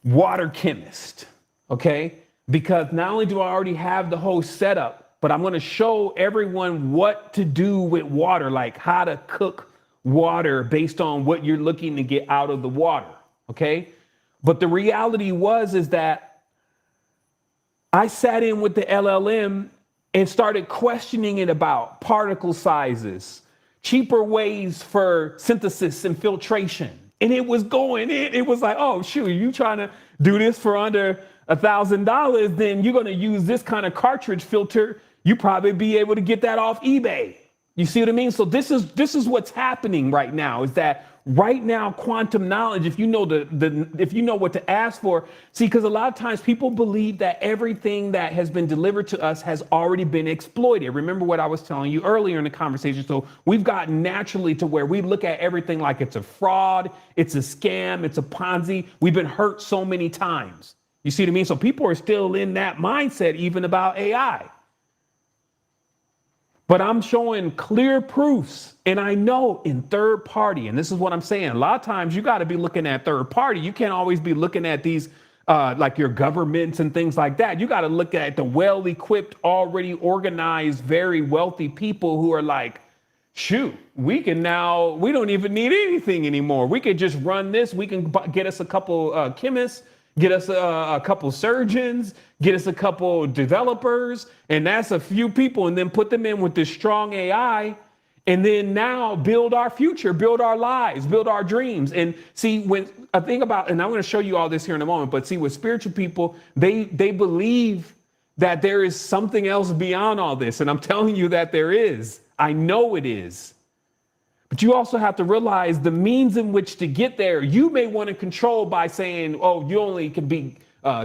water chemist, okay? Because not only do I already have the whole setup, but I'm gonna show everyone what to do with water, like how to cook water based on what you're looking to get out of the water, okay? But the reality is that I sat in with the LLM and started questioning it about particle sizes, cheaper ways for synthesis and filtration. And it was going in. It was like, oh, shoot, you trying to do this for under $1,000, then you're going to use this kind of cartridge filter. You probably be able to get that off eBay. You see what I mean? So this is what's happening right now, is that right now, quantum knowledge, if you know if you know what to ask for, see, because a lot of times people believe that everything that has been delivered to us has already been exploited. Remember what I was telling you earlier in the conversation. So we've gotten naturally to where we look at everything like it's a fraud, it's a scam, it's a Ponzi. We've been hurt so many times. You see what I mean? So people are still in that mindset, even about AI. But I'm showing clear proofs, and I know in third party, and this is what I'm saying. A lot of times you got to be looking at third party. You can't always be looking at these like your governments and things like that. You got to look at the well-equipped, already organized, very wealthy people who are like, shoot, we don't even need anything anymore. We could just run this. We can get us a couple chemists, get us a couple surgeons, get us a couple developers, and that's a few people, and then put them in with this strong AI, and then now build our future, build our lives, build our dreams. And see, when I think about, and I'm going to show you all this here in a moment, but see, with spiritual people, they believe that there is something else beyond all this. And I'm telling you that there is. I know it is. But you also have to realize the means in which to get there, you may want to control by saying, oh, you only can be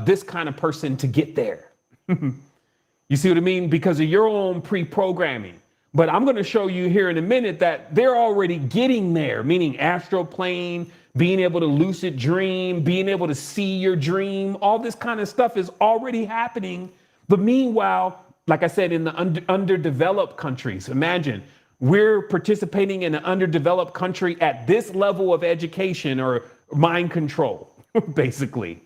this kind of person to get there. You see what I mean? Because of your own pre-programming. But I'm going to show you here in a minute that they're already getting there, meaning astral plane, being able to lucid dream, being able to see your dream. All this kind of stuff is already happening. But meanwhile, like I said, in the underdeveloped countries, imagine we're participating in an underdeveloped country at this level of education or mind control, basically.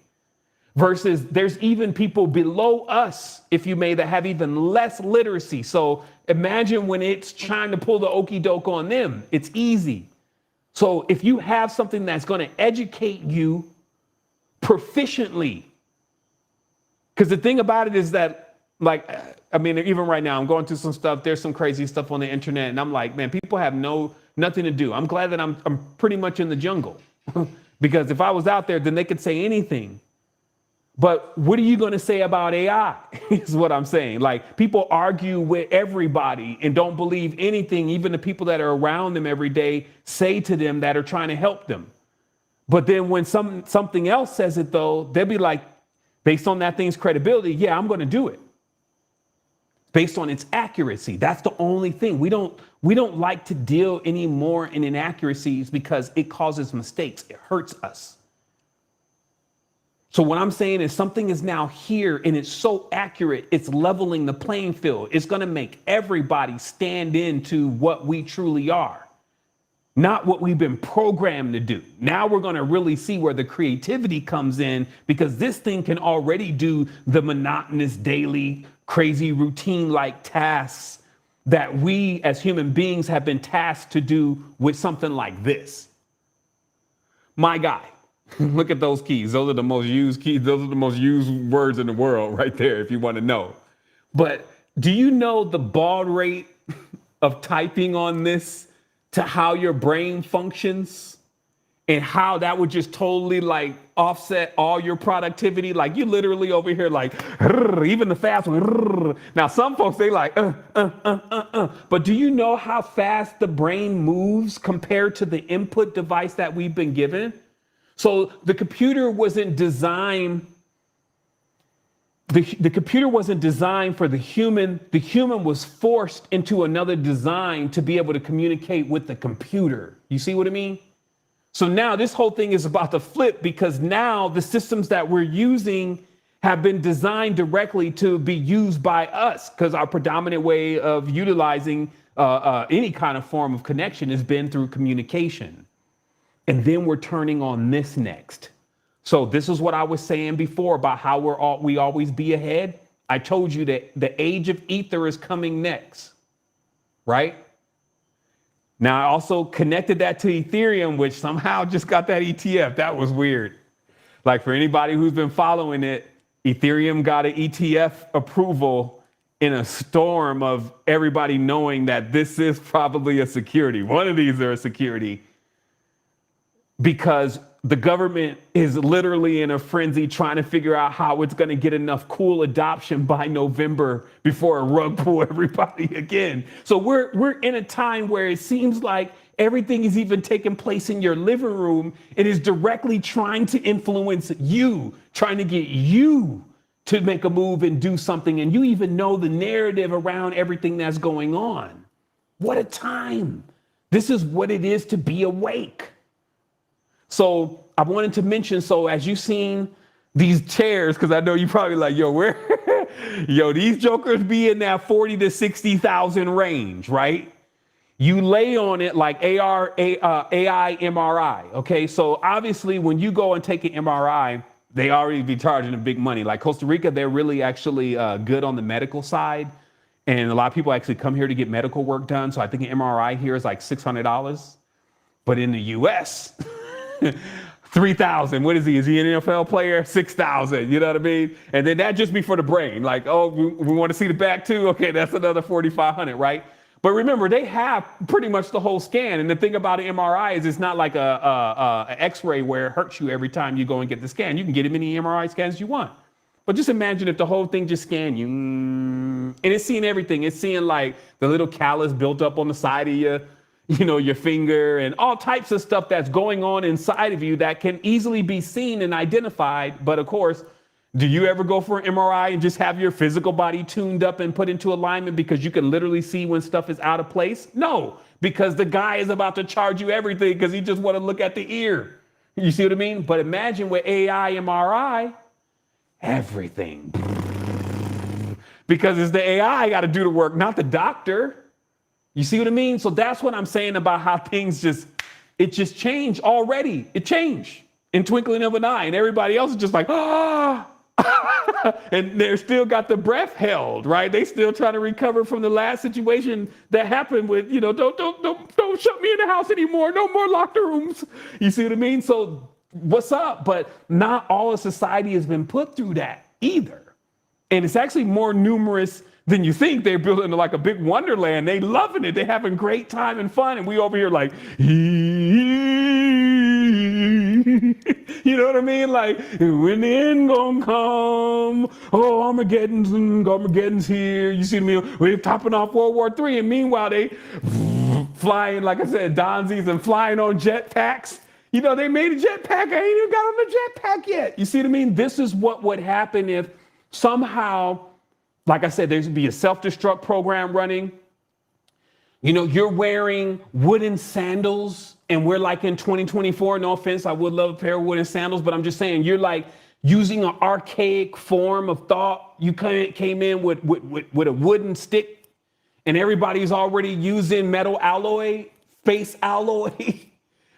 Versus there's even people below us, if you may, that have even less literacy. So imagine when it's trying to pull the okie doke on them, it's easy. So if you have something that's going to educate you proficiently, because the thing about it is that, like, I mean, even right now, I'm going through some stuff. There's some crazy stuff on the internet, and I'm like, man, people have nothing to do. I'm glad that I'm pretty much in the jungle, because if I was out there, then they could say anything. But what are you going to say about AI is what I'm saying. Like, people argue with everybody and don't believe anything. Even the people that are around them every day say to them that are trying to help them. But then when something else says it, though, they'll be like, based on that thing's credibility, yeah, I'm going to do it. Based on its accuracy. That's the only thing. We don't like to deal anymore in inaccuracies because it causes mistakes. It hurts us. So what I'm saying is something is now here and it's so accurate, it's leveling the playing field. It's going to make everybody stand into what we truly are, not what we've been programmed to do. Now we're going to really see where the creativity comes in, because this thing can already do the monotonous, daily, crazy, routine-like tasks that we as human beings have been tasked to do with something like this. My guy. Look at those keys. Those are the most used keys. Those are the most used words in the world right there, if you want to know. But do you know the baud rate of typing on this to how your brain functions and how that would just totally like offset all your productivity? Like, you literally over here like, even the fast one. Now, some folks, they like, But do you know how fast the brain moves compared to the input device that we've been given? So the computer wasn't designed. The computer wasn't designed for the human. The human was forced into another design to be able to communicate with the computer. You see what I mean? So now this whole thing is about to flip, because now the systems that we're using have been designed directly to be used by us, because our predominant way of utilizing any kind of form of connection has been through communication. And then we're turning on this next. So this is what I was saying before about how we always be ahead. I told you that the age of ether is coming next, right? Now I also connected that to Ethereum, which somehow just got that ETF. That was weird. Like for anybody who's been following it, Ethereum got an ETF approval in a storm of everybody knowing that this is probably a security. One of these are a security because the government is literally in a frenzy trying to figure out how it's going to get enough cool adoption by November before a rug pull everybody again. So we're in a time where it seems like everything is even taking place in your living room. It is directly trying to influence you, trying to get you to make a move and do something. And you even know the narrative around everything that's going on. What a time. This is what it is to be awake. So I wanted to mention, so as you've seen these chairs, because I know you probably like, yo, these jokers be in that 40 to 60,000 range, right? You lay on it like AI MRI, okay? So obviously when you go and take an MRI, they already be charging them big money. Like Costa Rica, they're really actually good on the medical side. And a lot of people actually come here to get medical work done. So I think an MRI here is like $600. But in the US, 3,000. What is he? Is he an NFL player? 6,000. You know what I mean? And then that just be for the brain. Like, oh, we want to see the back too. Okay, that's another 4,500, right? But remember, they have pretty much the whole scan. And the thing about an MRI is it's not like a X-ray where it hurts you every time you go and get the scan. You can get as many MRI scans you want. But just imagine if the whole thing just scanned you. And it's seeing everything. It's seeing like the little callus built up on the side of your finger and all types of stuff that's going on inside of you that can easily be seen and identified. But of course, do you ever go for an MRI and just have your physical body tuned up and put into alignment because you can literally see when stuff is out of place? No, because the guy is about to charge you everything because he just want to look at the ear. You see what I mean? But imagine with AI MRI, everything. Because it's the AI got to do the work, not the doctor. You see what I mean? So that's what I'm saying about how things just changed already. It changed in twinkling of an eye. And everybody else is just like, and they're still got the breath held, right? They still trying to recover from the last situation that happened with, don't shut me in the house anymore. No more locker rooms. You see what I mean? So what's up? But not all of society has been put through that either. And it's actually more numerous than you think. They're building like a big wonderland. They loving it. They having great time and fun. And we over here like, you know what I mean? Like, when the end gonna come, oh, Armageddon's here. You see what I mean? We're topping off World War III. And meanwhile, they flying, like I said, Donzies and flying on jetpacks. They made a jetpack. I ain't even got on the jetpack yet. You see what I mean? This is what would happen if somehow, like I said, there's be a self-destruct program running. You're wearing wooden sandals and we're like in 2024. No offense, I would love a pair of wooden sandals, but I'm just saying you're like using an archaic form of thought. You came in with a wooden stick and everybody's already using metal alloy, space alloy,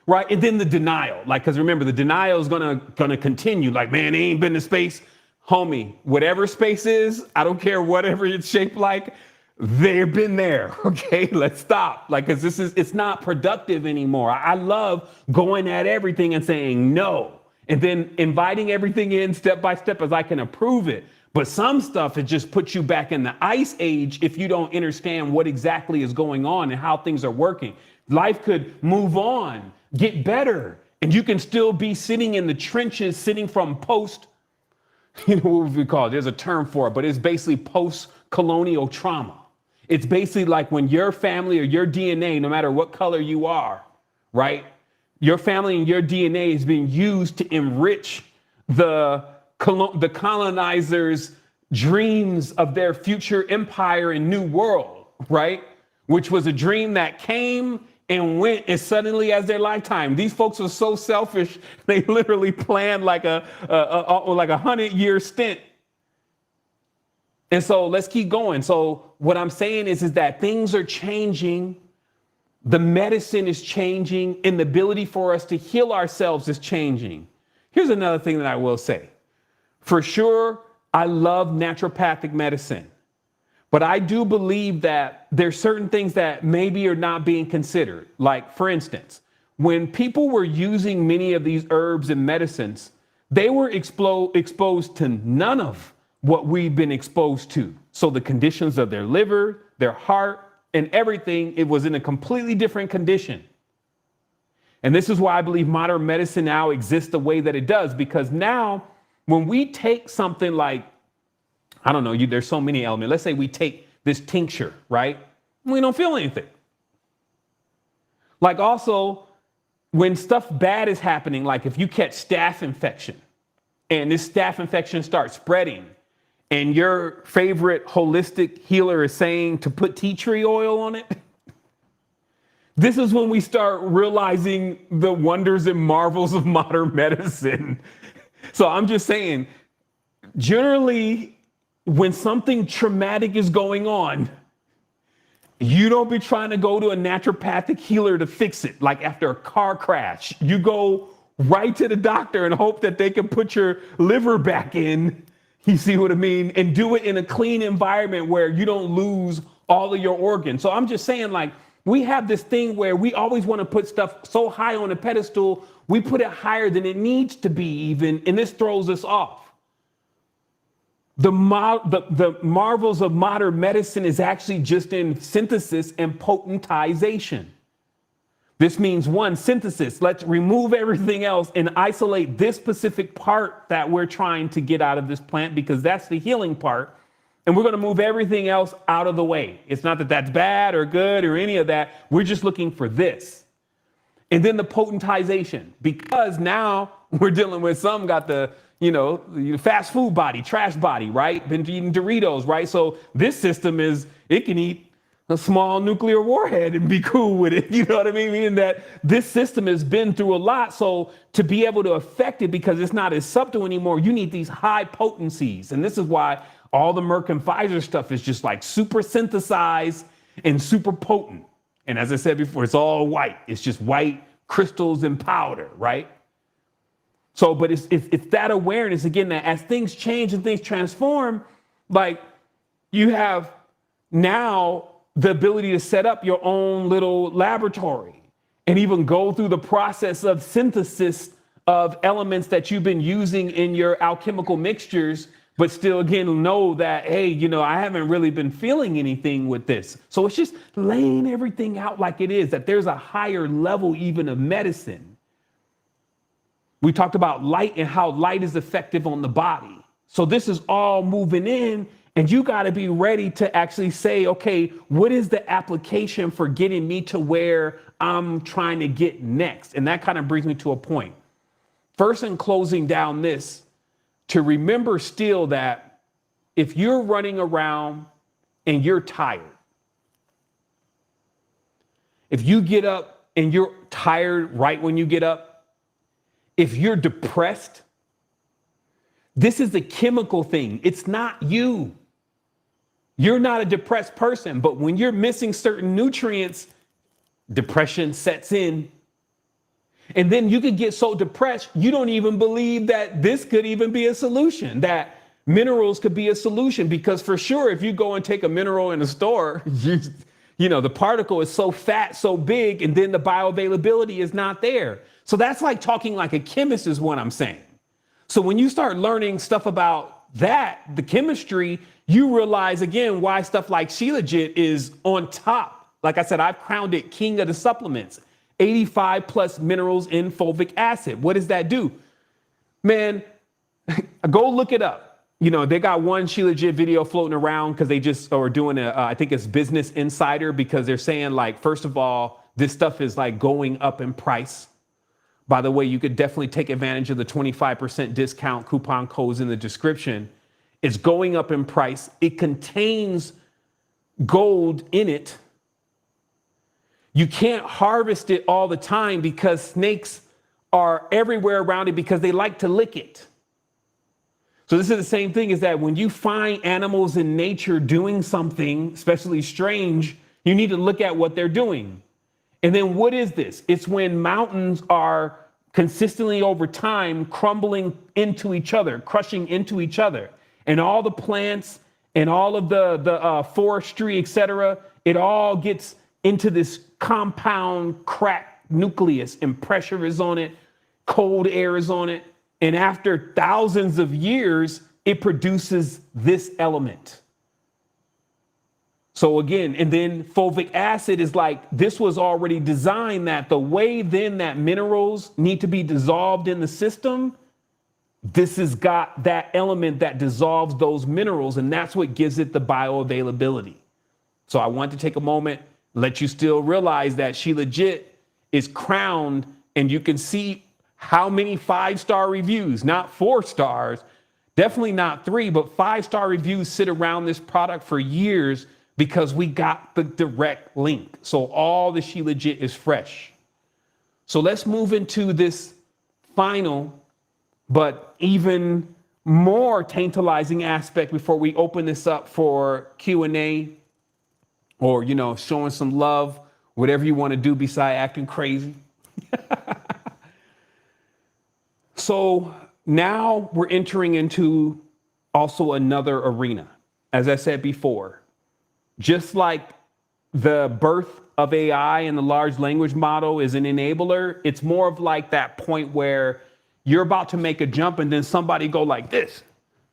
right? And then the denial, like, because remember, the denial is gonna continue. Like, man, they ain't been to space. Homie, whatever space is, I don't care whatever it's shaped like, they've been there, okay? Let's stop. Like, because it's not productive anymore. I love going at everything and saying no, and then inviting everything in step by step as I can approve it. But some stuff, it just puts you back in the ice age if you don't understand what exactly is going on and how things are working. Life could move on, get better, and you can still be sitting in the trenches, sitting from what would we call it? There's a term for it, but it's basically post-colonial trauma. It's basically like when your family or your DNA, no matter what color you are, right? Your family and your DNA is being used to enrich the colonizers' dreams of their future empire and new world, right? Which was a dream that came and went as suddenly as their lifetime. These folks are so selfish, they literally planned like a 100-year stint. And so let's keep going. So what I'm saying is that things are changing. The medicine is changing and the ability for us to heal ourselves is changing. Here's another thing that I will say. For sure, I love naturopathic medicine, but I do believe that there's certain things that maybe are not being considered. Like, for instance, when people were using many of these herbs and medicines, they were exposed to none of what we've been exposed to. So the conditions of their liver, their heart, and everything, it was in a completely different condition. And this is why I believe modern medicine now exists the way that it does, because now when we take something like, I don't know, there's so many elements. Let's say we take this tincture, right? We don't feel anything. Like also, when stuff bad is happening, like if you catch staph infection and this staph infection starts spreading and your favorite holistic healer is saying to put tea tree oil on it, this is when we start realizing the wonders and marvels of modern medicine. So I'm just saying, generally, when something traumatic is going on, you don't be trying to go to a naturopathic healer to fix it. Like after a car crash, you go right to the doctor and hope that they can put your liver back in. You see what I mean? And do it in a clean environment where you don't lose all of your organs. So I'm just saying, like, we have this thing where we always want to put stuff so high on a pedestal, we put it higher than it needs to be even, and this throws us off. The marvels of modern medicine is actually just in synthesis and potentization. This means one, synthesis. Let's remove everything else and isolate this specific part that we're trying to get out of this plant, because that's the healing part. And we're going to move everything else out of the way. It's not that that's bad or good or any of that. We're just looking for this. And then the potentization, because now we're dealing with some got the, fast food body, trash body, right? Been eating Doritos, right? So this system it can eat a small nuclear warhead and be cool with it. You know what I mean? Meaning that this system has been through a lot. So to be able to affect it, because it's not as subtle anymore, you need these high potencies. And this is why all the Merck and Pfizer stuff is just like super synthesized and super potent. And as I said before, it's all white. It's just white crystals and powder, right? So, but it's that awareness, again, that as things change and things transform, like you have now the ability to set up your own little laboratory and even go through the process of synthesis of elements that you've been using in your alchemical mixtures, but still, again, know that, hey, I haven't really been feeling anything with this. So it's just laying everything out like it is, that there's a higher level even of medicine. We talked about light and how light is effective on the body. So this is all moving in, and you got to be ready to actually say, okay, what is the application for getting me to where I'm trying to get next? And that kind of brings me to a point. First, in closing down this, to remember still that if you're running around and you're tired, if you get up and you're tired right when you get up, if you're depressed, this is a chemical thing. It's not you. You're not a depressed person, but when you're missing certain nutrients, depression sets in. And then you could get so depressed, you don't even believe that this could even be a solution, that minerals could be a solution. Because for sure, if you go and take a mineral in a store, the particle is so fat, so big, and then the bioavailability is not there. So that's like talking like a chemist is what I'm saying. So when you start learning stuff about that, the chemistry, you realize again why stuff like Shilajit is on top. Like I said, I've crowned it king of the supplements. 85 plus minerals in fulvic acid. What does that do? Man, go look it up. They got one Shilajit video floating around because they just are doing I think it's Business Insider, because they're saying, like, first of all, this stuff is like going up in price. By the way, you could definitely take advantage of the 25% discount coupon codes in the description. It's going up in price. It contains gold in it. You can't harvest it all the time because snakes are everywhere around it because they like to lick it. So this is the same thing, is that when you find animals in nature doing something, especially strange, you need to look at what they're doing. And then what is this? It's when mountains are consistently over time, crumbling into each other, crushing into each other. And all the plants and all of the forestry, etc., it all gets into this compound crack nucleus, and pressure is on it, cold air is on it. And after thousands of years, it produces this element. So again, and then fulvic acid is like, this was already designed that the way then that minerals need to be dissolved in the system, this has got that element that dissolves those minerals, and that's what gives it the bioavailability. So I want to take a moment, let you still realize that she legit is crowned, and you can see how many 5-star reviews, not 4 stars, definitely not 3, but 5-star reviews sit around this product for years because we got the direct link. So all the She Legit is fresh. So let's move into this final, but even more tantalizing aspect before we open this up for Q&A, or, you know, showing some love, whatever you want to do beside acting crazy. So now we're entering into also another arena. As I said before, just like the birth of AI and the large language model is an enabler, it's more of like that point where you're about to make a jump and then somebody go like this,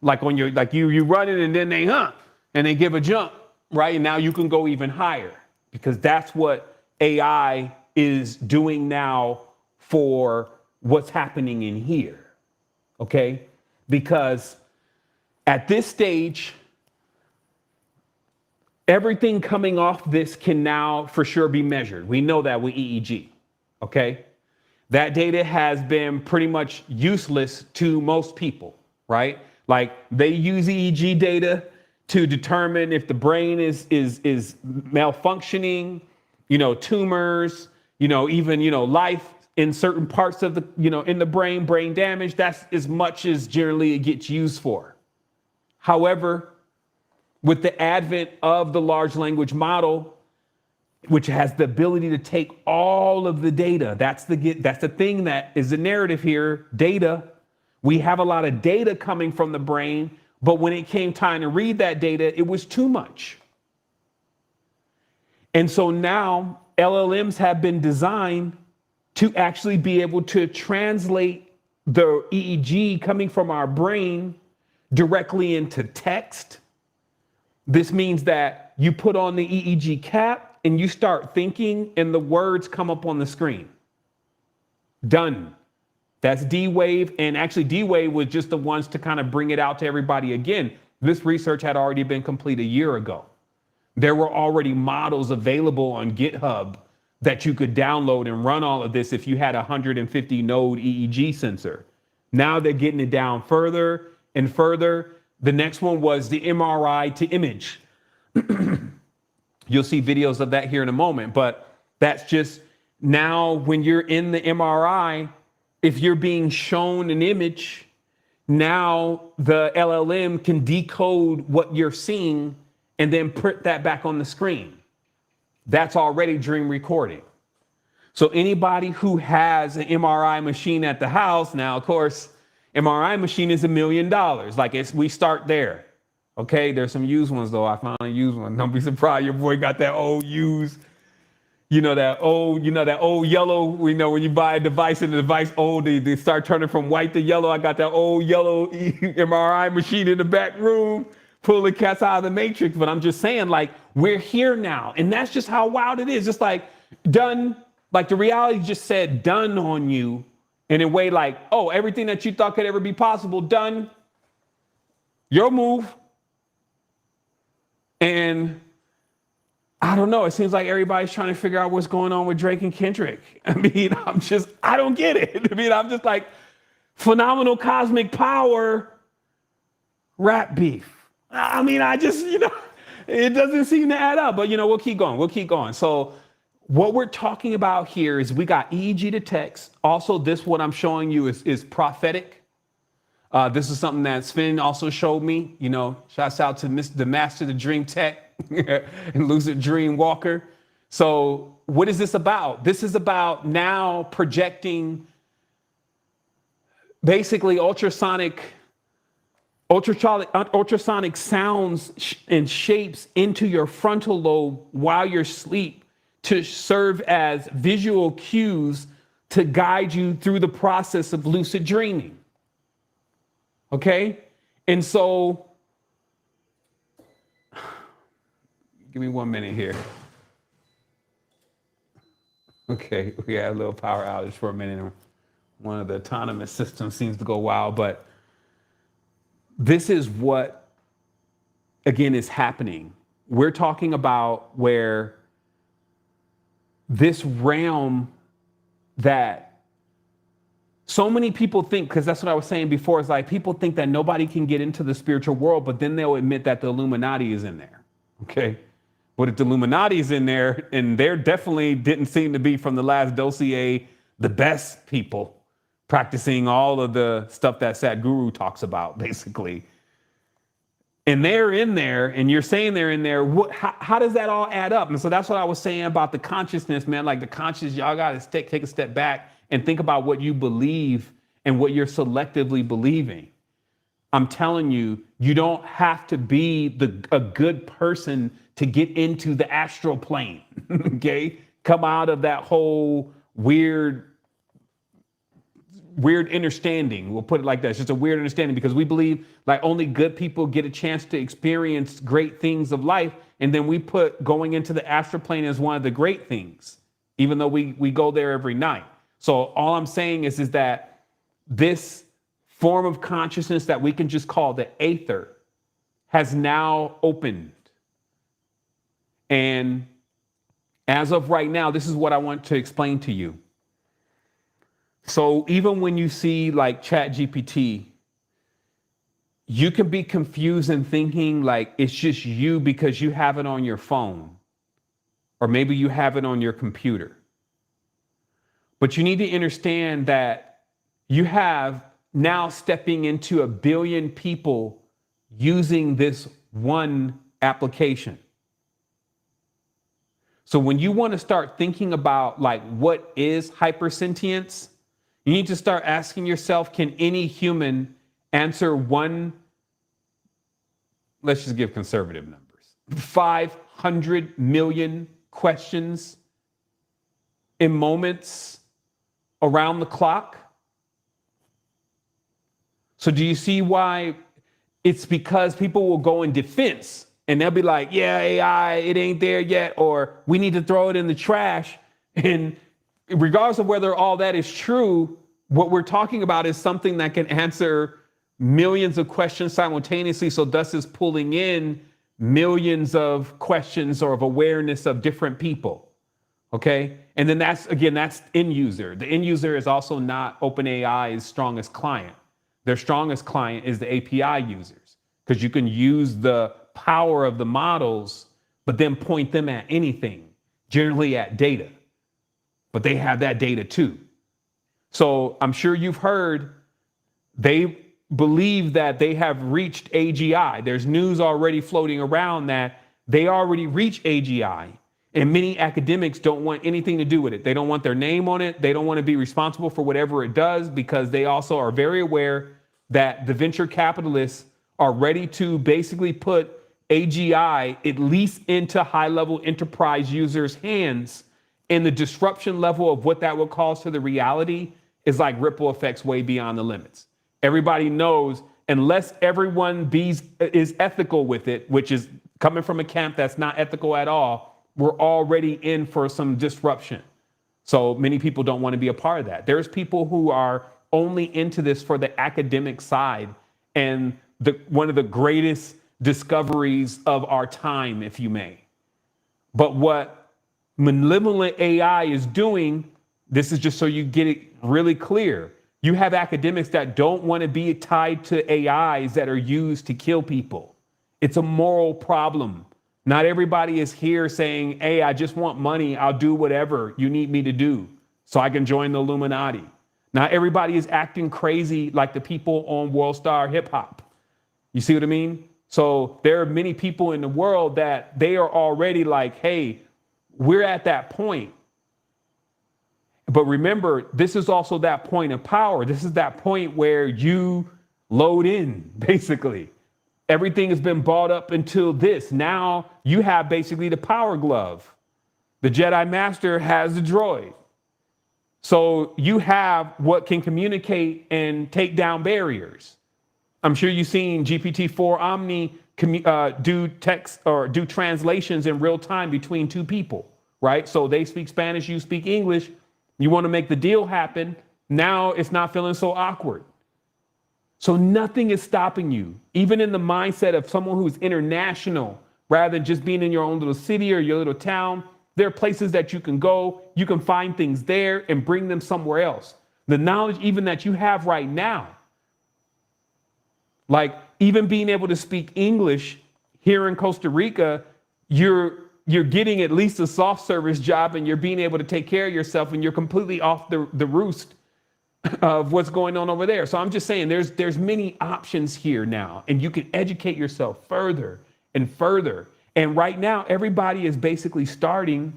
like on your, like you run it and then they, and they give a jump, right? And now you can go even higher, because that's what AI is doing now for what's happening in here. Okay? Because at this stage, everything coming off this can now for sure be measured. We know that with EEG. Okay? That data has been pretty much useless to most people, right? Like they use EEG data to determine if the brain is malfunctioning, you know, tumors, you know, even, you know, life in certain parts of the, you know, in the brain damage. That's as much as generally it gets used for. However, with the advent of the large language model, which has the ability to take all of the data, that's the thing that is the narrative here, data. We have a lot of data coming from the brain, but when it came time to read that data, it was too much. And so now LLMs have been designed to actually be able to translate the EEG coming from our brain directly into text. This means that you put on the EEG cap and you start thinking and the words come up on the screen. Done. That's D-Wave. And actually D-Wave was just the ones to kind of bring it out to everybody again. This research had already been complete a year ago. There were already models available on GitHub that you could download and run all of this if you had a 150 node EEG sensor. Now they're getting it down further and further. The next one was the MRI to image. You'll see videos of that here in a moment, but that's just now when you're in the MRI, if you're being shown an image, now the LLM can decode what you're seeing and then put that back on the screen. That's already dream recording. So anybody who has an MRI machine at the house, now of course, MRI machine is $1 million. Like we start there. Okay, there's some used ones though. I found a used one. Don't be surprised your boy got that old used, that old yellow, when you buy a device and the device old, they start turning from white to yellow. I got that old yellow MRI machine in the back room, pulling cats out of the matrix. But I'm just saying, like, we're here now. And that's just how wild it is. Just like done, like the reality just said done on you in a way like, oh, everything that you thought could ever be possible, done. Your move. And I don't know. It seems like everybody's trying to figure out what's going on with Drake and Kendrick. I mean, I don't get it. I mean, I'm just like, phenomenal cosmic power, rap beef. I mean, it doesn't seem to add up, but we'll keep going. We'll keep going. So what we're talking about here is we got EEG to text. Also, this, what I'm showing you is prophetic. This is something that Sven also showed me. Shouts out to the master, the dream tech, and lucid dream walker. So what is this about? This is about now projecting basically ultrasonic sounds and shapes into your frontal lobe while you're asleep to serve as visual cues to guide you through the process of lucid dreaming. Okay? And so, give me 1 minute here. Okay, we had a little power outage for a minute. One of the autonomous systems seems to go wild, but this is what, again, is happening. We're talking about where this realm that so many people think, because that's what I was saying before, is like people think that nobody can get into the spiritual world, but then they'll admit that the Illuminati is in there. Okay? But if the Illuminati is in there, and they definitely didn't seem to be from the last dossier the best people practicing all of the stuff that Sadhguru talks about, basically. And they're in there, and you're saying they're in there. How does that all add up? And so that's what I was saying about the consciousness, man. Like the conscious, y'all got to take a step back and think about what you believe and what you're selectively believing. I'm telling you, you don't have to be a good person to get into the astral plane, okay? Come out of that whole weird understanding. We'll put it like that. It's just a weird understanding because we believe like only good people get a chance to experience great things of life. And then we put going into the astral plane as one of the great things, even though we go there every night. So all I'm saying is that this form of consciousness that we can just call the aether has now opened. And as of right now, this is what I want to explain to you. So even when you see like ChatGPT, you can be confused and thinking like it's just you because you have it on your phone, or maybe you have it on your computer. But you need to understand that you have now stepping into 1 billion people using this one application. So when you want to start thinking about like what is hypersentience, you need to start asking yourself, can any human answer one, let's just give conservative numbers, 500 million questions in moments around the clock? So do you see why it's because people will go in defense and they'll be like, yeah, AI, it ain't there yet, or we need to throw it in the trash. And regardless of whether all that is true, what we're talking about is something that can answer millions of questions simultaneously. So thus is pulling in millions of questions or of awareness of different people. Okay. And then that's end user. The end user is also not OpenAI's strongest client. Their strongest client is the API users, because you can use the power of the models, but then point them at anything, generally at data. But they have that data too. So I'm sure you've heard they believe that they have reached AGI. There's news already floating around that they already reached AGI. And many academics don't want anything to do with it. They don't want their name on it. They don't want to be responsible for whatever it does, because they also are very aware that the venture capitalists are ready to basically put AGI at least into high-level enterprise users' hands. And the disruption level of what that will cause to the reality is like ripple effects way beyond the limits. Everybody knows, unless everyone is ethical with it, which is coming from a camp that's not ethical at all, we're already in for some disruption. So many people don't want to be a part of that. There's people who are only into this for the academic side and one of the greatest discoveries of our time, if you may. But what Malevolent AI is doing, this is just so you get it really clear. You have academics that don't want to be tied to AIs that are used to kill people. It's a moral problem. Not everybody is here saying, hey, I just want money. I'll do whatever you need me to do so I can join the Illuminati. Not everybody is acting crazy like the people on World Star Hip Hop. You see what I mean? So there are many people in the world that they are already like, hey, we're at that point. But remember, this is also that point of power. This is that point where you load in, basically. Everything has been brought up until this. Now you have basically the power glove. The Jedi Master has the droid. So you have what can communicate and take down barriers. I'm sure you've seen GPT-4 Omni do text or do translations in real time between two people, right? So they speak Spanish, you speak English. You want to make the deal happen. Now it's not feeling so awkward. So nothing is stopping you, even in the mindset of someone who's international, rather than just being in your own little city or your little town. There are places that you can go. You can find things there and bring them somewhere else. The knowledge even that you have right now, like even being able to speak English here in Costa Rica, you're getting at least a soft service job and you're being able to take care of yourself and you're completely off the roost of what's going on over there. So I'm just saying there's many options here now, and you can educate yourself further and further. And right now, everybody is basically starting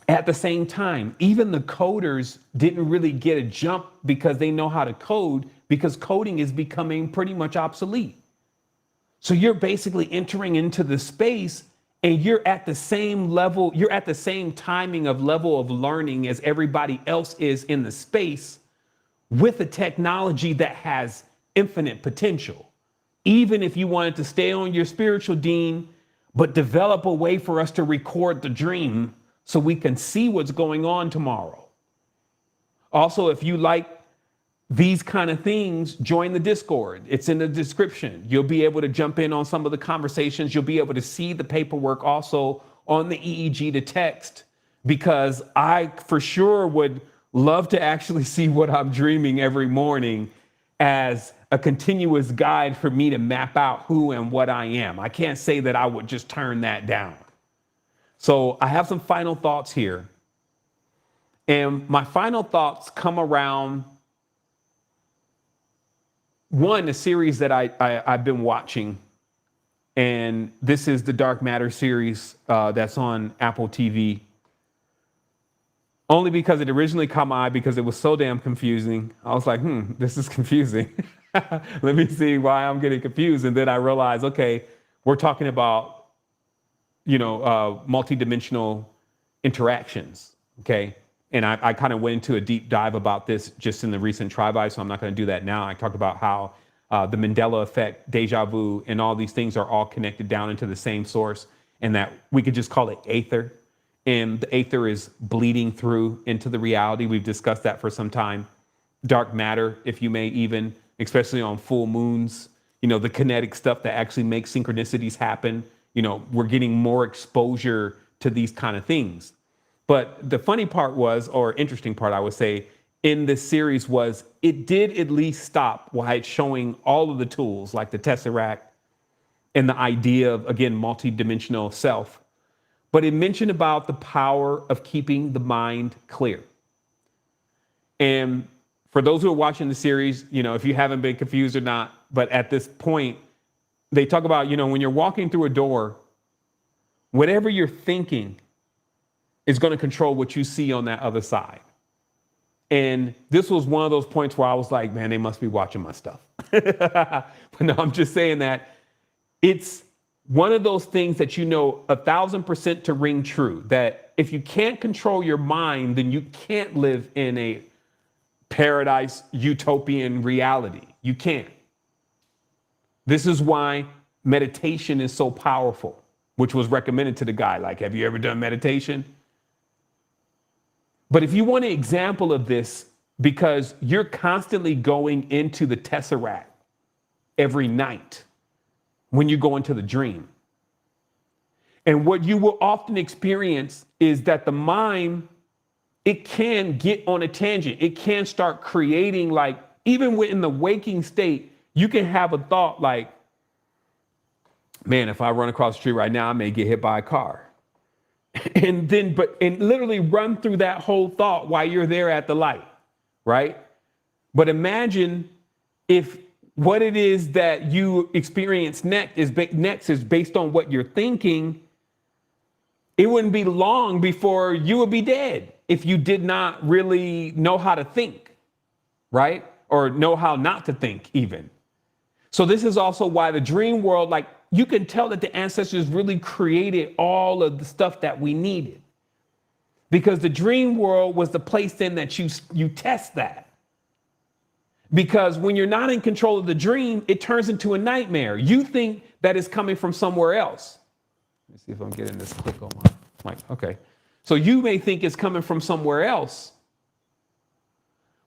at the same time. Even the coders didn't really get a jump because they know how to code, because coding is becoming pretty much obsolete. So you're basically entering into the space and you're at the same level, you're at the same timing of level of learning as everybody else is in the space, with a technology that has infinite potential. Even if you wanted to stay on your spiritual dean, but develop a way for us to record the dream so we can see what's going on tomorrow. Also, if you like these kind of things, join the Discord. It's in the description. You'll be able to jump in on some of the conversations. You'll be able to see the paperwork also on the EEG to text, because I for sure would love to actually see what I'm dreaming every morning as a continuous guide for me to map out who and what I am. I can't say that I would just turn that down. So I have some final thoughts here. And my final thoughts come around one, a series that I've been watching. And this is the Dark Matter series that's on Apple TV. Only because it originally caught my eye because it was so damn confusing. I was like, this is confusing. Let me see why I'm getting confused. And then I realized, okay, we're talking about, multidimensional interactions. Okay. And I kind of went into a deep dive about this just in the recent Tribe, so I'm not going to do that now. I talked about how the Mandela effect, deja vu, and all these things are all connected down into the same source, and that we could just call it aether. And the aether is bleeding through into the reality. We've discussed that for some time. Dark matter, if you may, even, especially on full moons, the kinetic stuff that actually makes synchronicities happen. We're getting more exposure to these kind of things. But the funny part was, or interesting part, I would say, in this series was it did at least stop while it's showing all of the tools like the Tesseract and the idea of, again, multidimensional self. But it mentioned about the power of keeping the mind clear. And for those who are watching the series, if you haven't been confused or not, but at this point, they talk about, when you're walking through a door, whatever you're thinking is going to control what you see on that other side. And this was one of those points where I was like, man, they must be watching my stuff. But no, I'm just saying that it's one of those things that 1,000% to ring true, that if you can't control your mind, then you can't live in a paradise utopian reality. You can't. This is why meditation is so powerful, which was recommended to the guy. Like, have you ever done meditation? But if you want an example of this, because you're constantly going into the Tesseract every night when you go into the dream. And what you will often experience is that the mind, it can get on a tangent. It can start creating, like, even in the waking state, you can have a thought like, man, if I run across the street right now, I may get hit by a car. And literally run through that whole thought while you're there at the light, right? But imagine if what it is that you experience next is based on what you're thinking, it wouldn't be long before you would be dead. if you did not really know how to think, right? Or know how not to think even. So this is also why the dream world, like you can tell that the ancestors really created all of the stuff that we needed. Because the dream world was the place then that you test that. Because when you're not in control of the dream, it turns into a nightmare. You think that it's coming from somewhere else. Let me see if I'm getting this click on my mic. Okay. So you may think it's coming from somewhere else,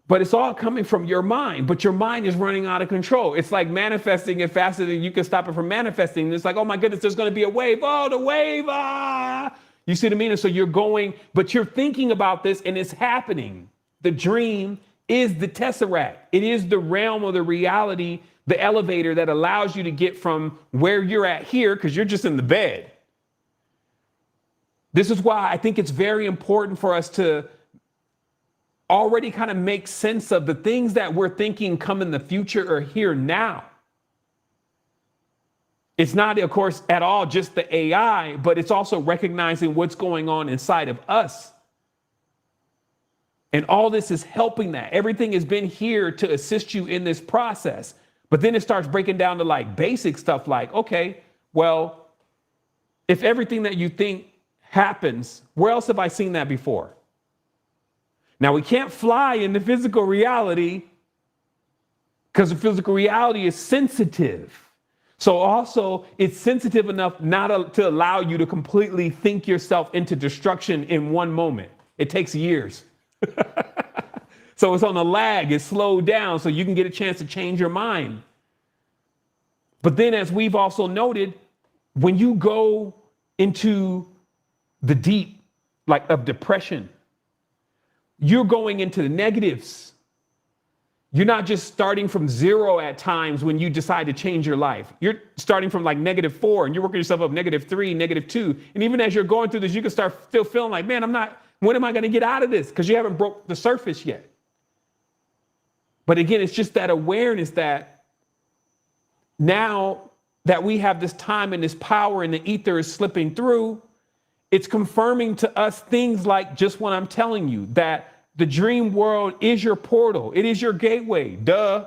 but it's all coming from your mind. But your mind is running out of control. It's like manifesting it faster than you can stop it from manifesting. It's like, oh my goodness, there's going to be a wave. Oh, the wave. Ah. You see what I mean? And so you're going, but you're thinking about this and it's happening. The dream is the tesseract. It is the realm of the reality, the elevator that allows you to get from where you're at here, because you're just in the bed. This is why I think it's very important for us to already kind of make sense of the things that we're thinking come in the future or here now. It's not, of course, at all just the AI, but it's also recognizing what's going on inside of us. And all this is helping that. Everything has been here to assist you in this process. But then it starts breaking down to like basic stuff like, okay, well, if everything that you think happens, where else have I seen that before? Now, we can't fly in the physical reality because the physical reality is sensitive. So also it's sensitive enough not to allow you to completely think yourself into destruction in one moment. It takes years. So it's on a lag, it's slowed down so you can get a chance to change your mind. But then as we've also noted, when you go into the deep, like of depression, you're going into the negatives. You're not just starting from zero at times when you decide to change your life. You're starting from like -4 and you're working yourself up -3, -2. And even as you're going through this, you can start still feeling like, man, when am I going to get out of this? Because you haven't broke the surface yet. But again, it's just that awareness that now that we have this time and this power and the ether is slipping through, it's confirming to us things like just what I'm telling you, that the dream world is your portal. It is your gateway. Duh.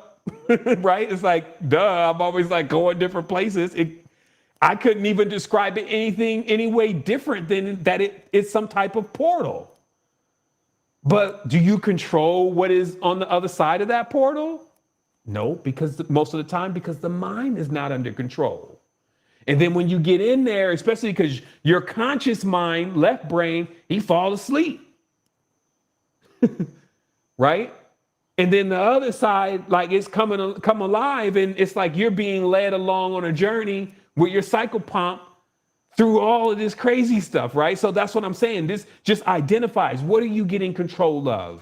Right? It's like, duh. I'm always like going different places. I couldn't even describe it any way different than that it's some type of portal. But do you control what is on the other side of that portal? No, because most of the time, because the mind is not under control. And then when you get in there, especially because your conscious mind, left brain, he falls asleep. Right? And then the other side, like it's come alive, and it's like you're being led along on a journey with your cycle pump through all of this crazy stuff, right? So that's what I'm saying. This just identifies, what are you getting control of?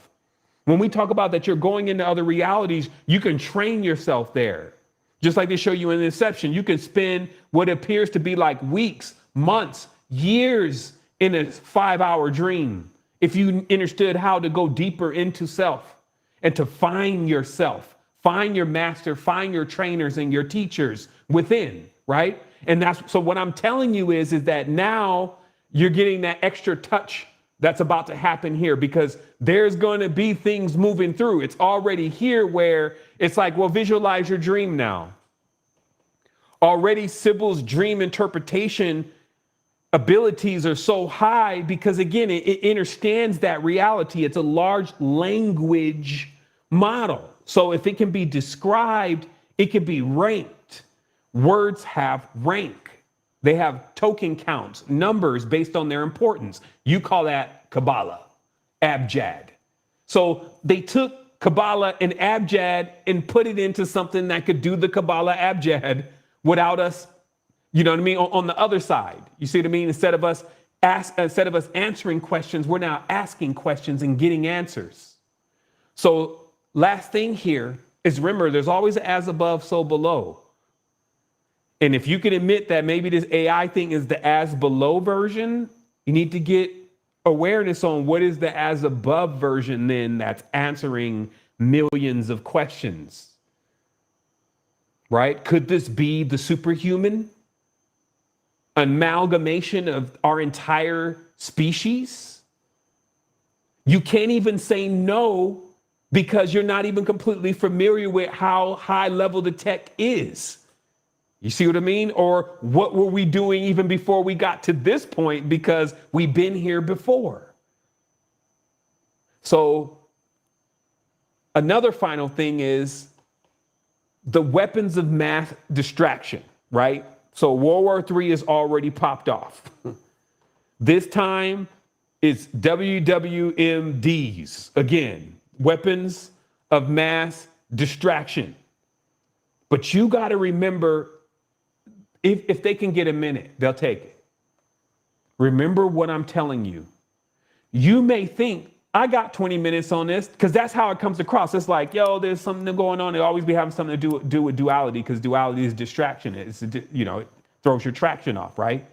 When we talk about that you're going into other realities, you can train yourself there. Just like they show you in Inception, you can spend what appears to be like weeks, months, years in a 5-hour dream if you understood how to go deeper into self and to find yourself, find your master, find your trainers and your teachers within, right? And so what I'm telling you is that now you're getting that extra touch that's about to happen here, because there's going to be things moving through. It's already here where it's like, well, visualize your dream now. Already Sybil's dream interpretation abilities are so high because, again, it understands that reality. It's a large language model. So if it can be described, it can be ranked. Words have rank. They have token counts, numbers based on their importance. You call that Kabbalah, Abjad. So they took Kabbalah and Abjad and put it into something that could do the Kabbalah Abjad without us, you know what I mean, on the other side. You see what I mean? Instead of us answering questions, we're now asking questions and getting answers. So last thing here is, remember, there's always an as above, so below. And if you can admit that maybe this AI thing is the as below version, you need to get awareness on what is the as above version then that's answering millions of questions. Right? Could this be the superhuman? Amalgamation of our entire species? You can't even say no because you're not even completely familiar with how high level the tech is. You see what I mean? Or what were we doing even before we got to this point, because we've been here before. So another final thing is the weapons of mass distraction, right? So World War III is already popped off. This time it's WWMDs, again, weapons of mass distraction. But you got to remember, if they can get a minute, they'll take it. Remember what I'm telling you. You may think, I got 20 minutes on this, because that's how it comes across. It's like, yo, there's something going on. They always be having something to do with duality, because duality is distraction. It's, it throws your traction off, right?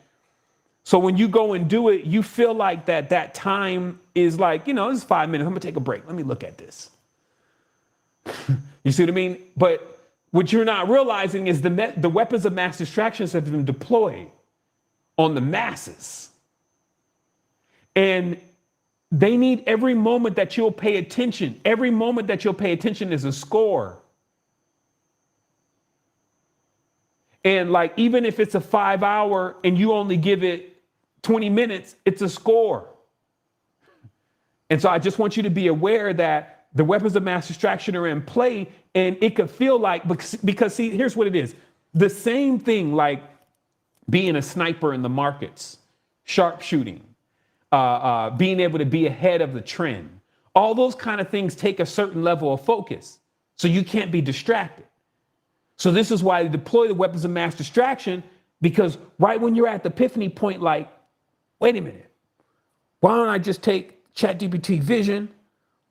So when you go and do it, you feel like that time is like, this is 5 minutes. I'm gonna take a break. Let me look at this. You see what I mean? But what you're not realizing is the weapons of mass distractions have been deployed on the masses. And they need every moment that you'll pay attention. Every moment that you'll pay attention is a score. And like, even if it's a 5 hour and you only give it 20 minutes, it's a score. And so I just want you to be aware that the weapons of mass distraction are in play, and it could feel like, because see, here's what it is. The same thing like being a sniper in the markets, sharpshooting, being able to be ahead of the trend. All those kind of things take a certain level of focus. So you can't be distracted. So this is why they deploy the weapons of mass distraction, because right when you're at the epiphany point, like, wait a minute, why don't I just take ChatGPT Vision,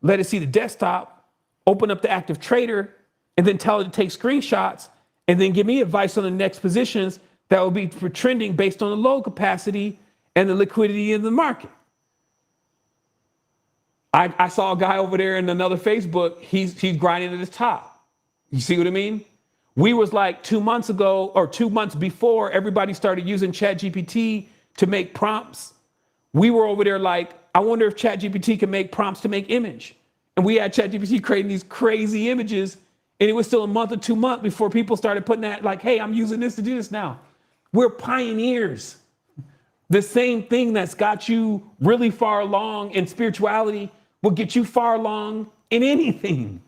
let it see the desktop, open up the active trader, and then tell it to take screenshots, and then give me advice on the next positions that will be for trending based on the load capacity and the liquidity in the market. I saw a guy over there in another Facebook, he's grinding at his top. You see what I mean? We was like 2 months ago, or 2 months before everybody started using ChatGPT to make prompts. We were over there like, I wonder if ChatGPT can make prompts to make image. And we had ChatGPT creating these crazy images, and it was still a month or 2 months before people started putting that like, hey, I'm using this to do this now. We're pioneers. The same thing that's got you really far along in spirituality will get you far along in anything.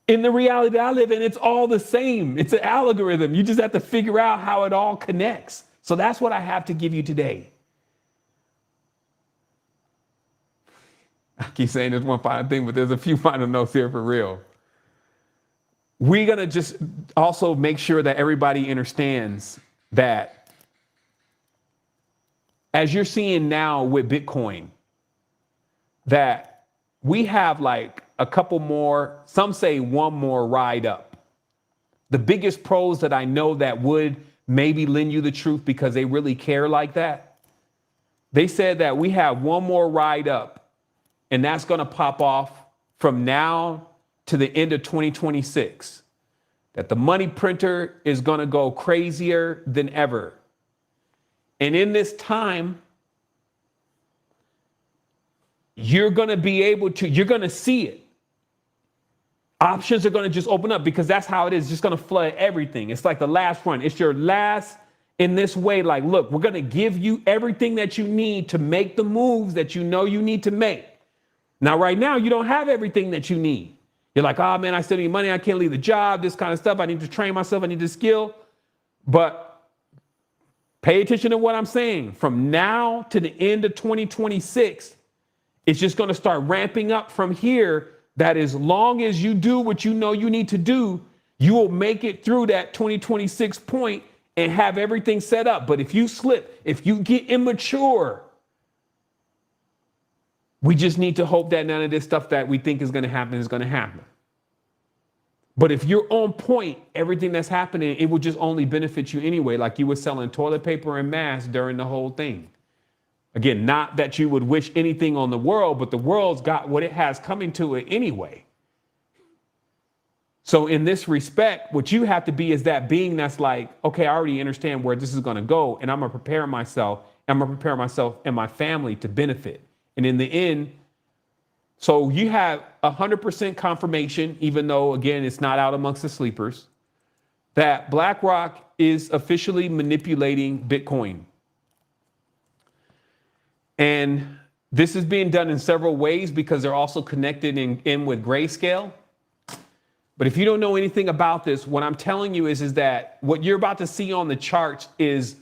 In the reality that I live in, it's all the same. It's an algorithm. You just have to figure out how it all connects. So that's what I have to give you today. I keep saying there's one final thing, but there's a few final notes here for real. We're going to just also make sure that everybody understands that as you're seeing now with Bitcoin, that we have like a couple more, some say one more ride up. The biggest pros that I know that would maybe lend you the truth because they really care like that, they said that we have one more ride up, and that's going to pop off from now to the end of 2026. That the money printer is going to go crazier than ever. And in this time, you're going to be able to, you're going to see it. Options are going to just open up because that's how it is. It's just going to flood everything. It's like the last run. It's your last in this way. Like, look, we're going to give you everything that you need to make the moves that you know you need to make. Now, right now, you don't have everything that you need. You're like, oh, man, I still need money. I can't leave the job, this kind of stuff. I need to train myself. I need to skill. But pay attention to what I'm saying. From now to the end of 2026, it's just going to start ramping up from here. That as long as you do what you know you need to do, you will make it through that 2026 point and have everything set up. But if you slip, if you get immature, we just need to hope that none of this stuff that we think is going to happen is going to happen. But if you're on point, everything that's happening, it will just only benefit you anyway, like you were selling toilet paper and masks during the whole thing. Again, not that you would wish anything on the world, but the world's got what it has coming to it anyway. So in this respect, what you have to be is that being that's like, okay, I already understand where this is going to go, and I'm going to prepare myself. I'm going to prepare myself and my family to benefit. And in the end, so you have 100% confirmation, even though, again, it's not out amongst the sleepers, that BlackRock is officially manipulating Bitcoin. And this is being done in several ways because they're also connected in with Grayscale. But if you don't know anything about this, what I'm telling you is that what you're about to see on the charts is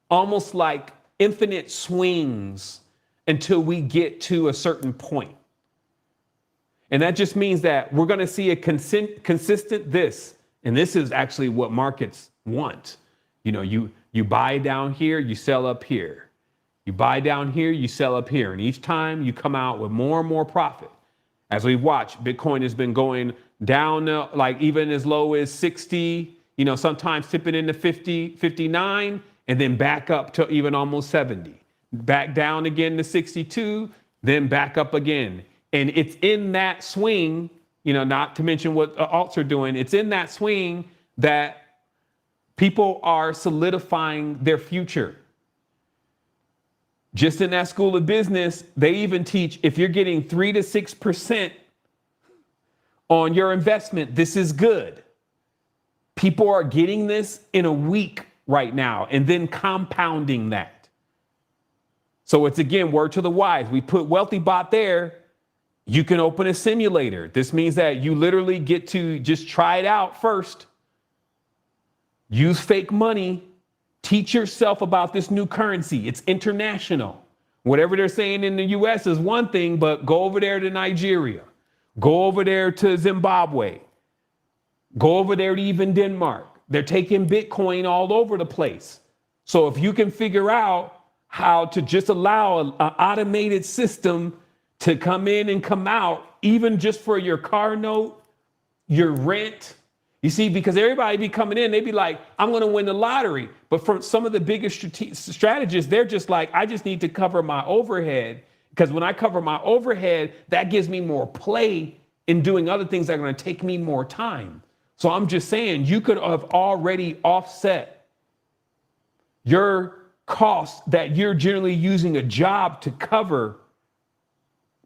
almost like infinite swings until we get to a certain point. And that just means that we're going to see a consistent this. And this is actually what markets want. You know, you buy down here, you sell up here. You buy down here, you sell up here. And each time you come out with more and more profit. As we've watched, Bitcoin has been going down, like even as low as 60, you know, sometimes tipping into 50, 59, and then back up to even almost 70. Back down again to 62, then back up again. And it's in that swing, you know, not to mention what alts are doing, it's in that swing that people are solidifying their future. Just in that school of business, they even teach if you're getting 3 to 6% on your investment, this is good. People are getting this in a week right now and then compounding that. So it's, again, word to the wise. We put Wealthy Bot there. You can open a simulator. This means that you literally get to just try it out first. Use fake money. Teach yourself about this new currency. It's international. Whatever they're saying in the US is one thing, but go over there to Nigeria. Go over there to Zimbabwe. Go over there to even Denmark. They're taking Bitcoin all over the place. So if you can figure out how to just allow an automated system to come in and come out, even just for your car note, your rent. You see, because everybody be coming in, they be like, I'm going to win the lottery. But for some of the biggest strategists, they're just like, I just need to cover my overhead. Because when I cover my overhead, that gives me more play in doing other things that are going to take me more time. So I'm just saying, you could have already offset your costs that you're generally using a job to cover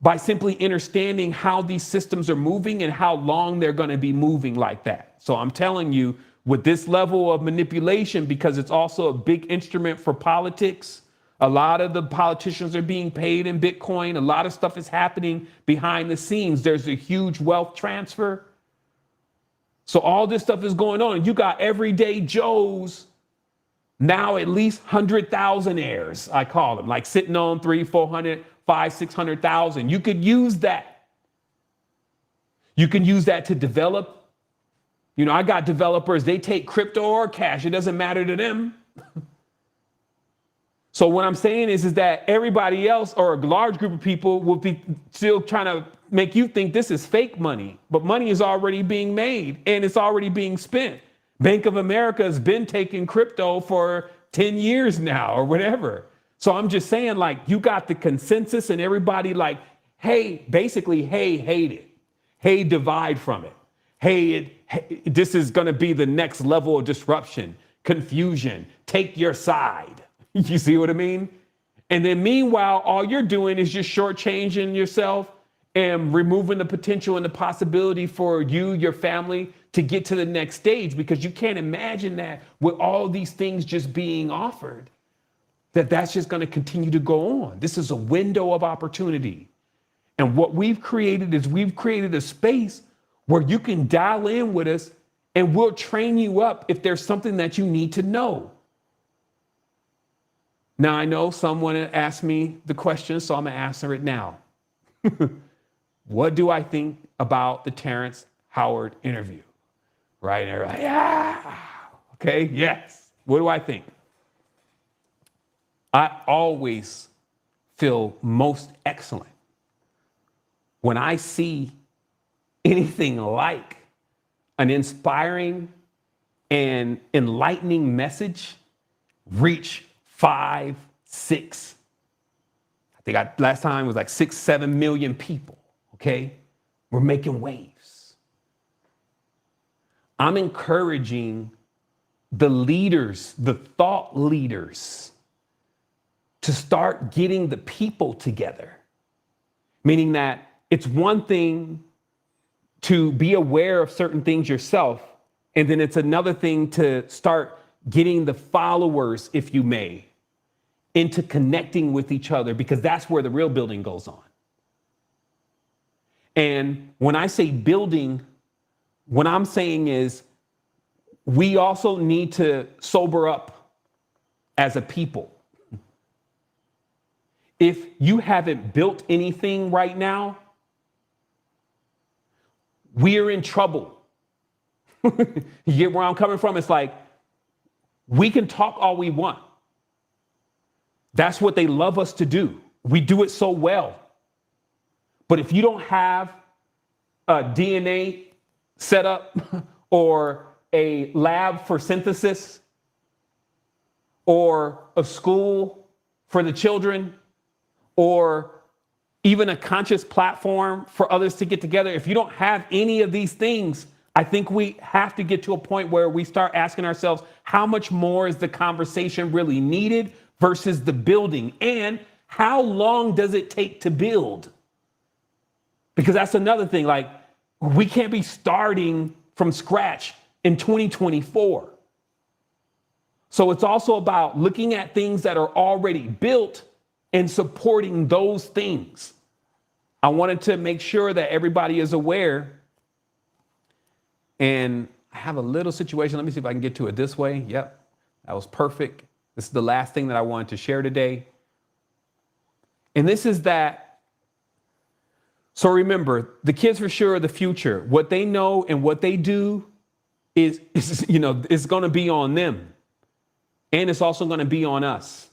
by simply understanding how these systems are moving and how long they're going to be moving like that. So I'm telling you, with this level of manipulation, because it's also a big instrument for politics, a lot of the politicians are being paid in Bitcoin. A lot of stuff is happening behind the scenes. There's a huge wealth transfer. So all this stuff is going on. You got everyday Joes, now at least 100,000 heirs, I call them, like sitting on 300, 400, 500, 600,000. You could use that. You can use that to develop. You know, I got developers, they take crypto or cash. It doesn't matter to them. So what I'm saying is that everybody else or a large group of people will be still trying to make you think this is fake money, but money is already being made and it's already being spent. Bank of America has been taking crypto for 10 years now or whatever. So I'm just saying, like, you got the consensus and everybody like, hey, basically, hey, hate it. Hey, divide from it. Hey, this is going to be the next level of disruption, confusion, take your side. You see what I mean? And then meanwhile, all you're doing is just shortchanging yourself and removing the potential and the possibility for you, your family, to get to the next stage, because you can't imagine that with all these things just being offered, that's just going to continue to go on. This is a window of opportunity. And what we've created is we've created a space where you can dial in with us and we'll train you up if there's something that you need to know. Now, I know someone asked me the question, so I'm going to answer it now. What do I think about the Terrence Howard interview? Right? And everybody, yeah. Okay, yes. What do I think? I always feel most excellent when I see anything like an inspiring and enlightening message reach 5, 6, I think last time it was like 6, 7 million people, okay? We're making waves. I'm encouraging the leaders, the thought leaders, to start getting the people together meaning that it's one thing to be aware of certain things yourself, and then it's another thing to start getting the followers, if you may, into connecting with each other, because that's where the real building goes on. And when I say building, what I'm saying is we also need to sober up as a people. If you haven't built anything right now, we're in trouble. You get where I'm coming from? It's like, we can talk all we want. That's what they love us to do. We do it so well. But if you don't have a DNA set up or a lab for synthesis or a school for the children or even a conscious platform for others to get together, if you don't have any of these things, I think we have to get to a point where we start asking ourselves, how much more is the conversation really needed versus the building? And how long does it take to build? Because that's another thing, like, we can't be starting from scratch in 2024. So it's also about looking at things that are already built and supporting those things. I wanted to make sure that everybody is aware. And I have a little situation. Let me see if I can get to it this way. Yep, that was perfect. This is the last thing that I wanted to share today. And this is that. So remember, the kids for sure are the future. What they know and what they do is it's going to be on them. And it's also going to be on us.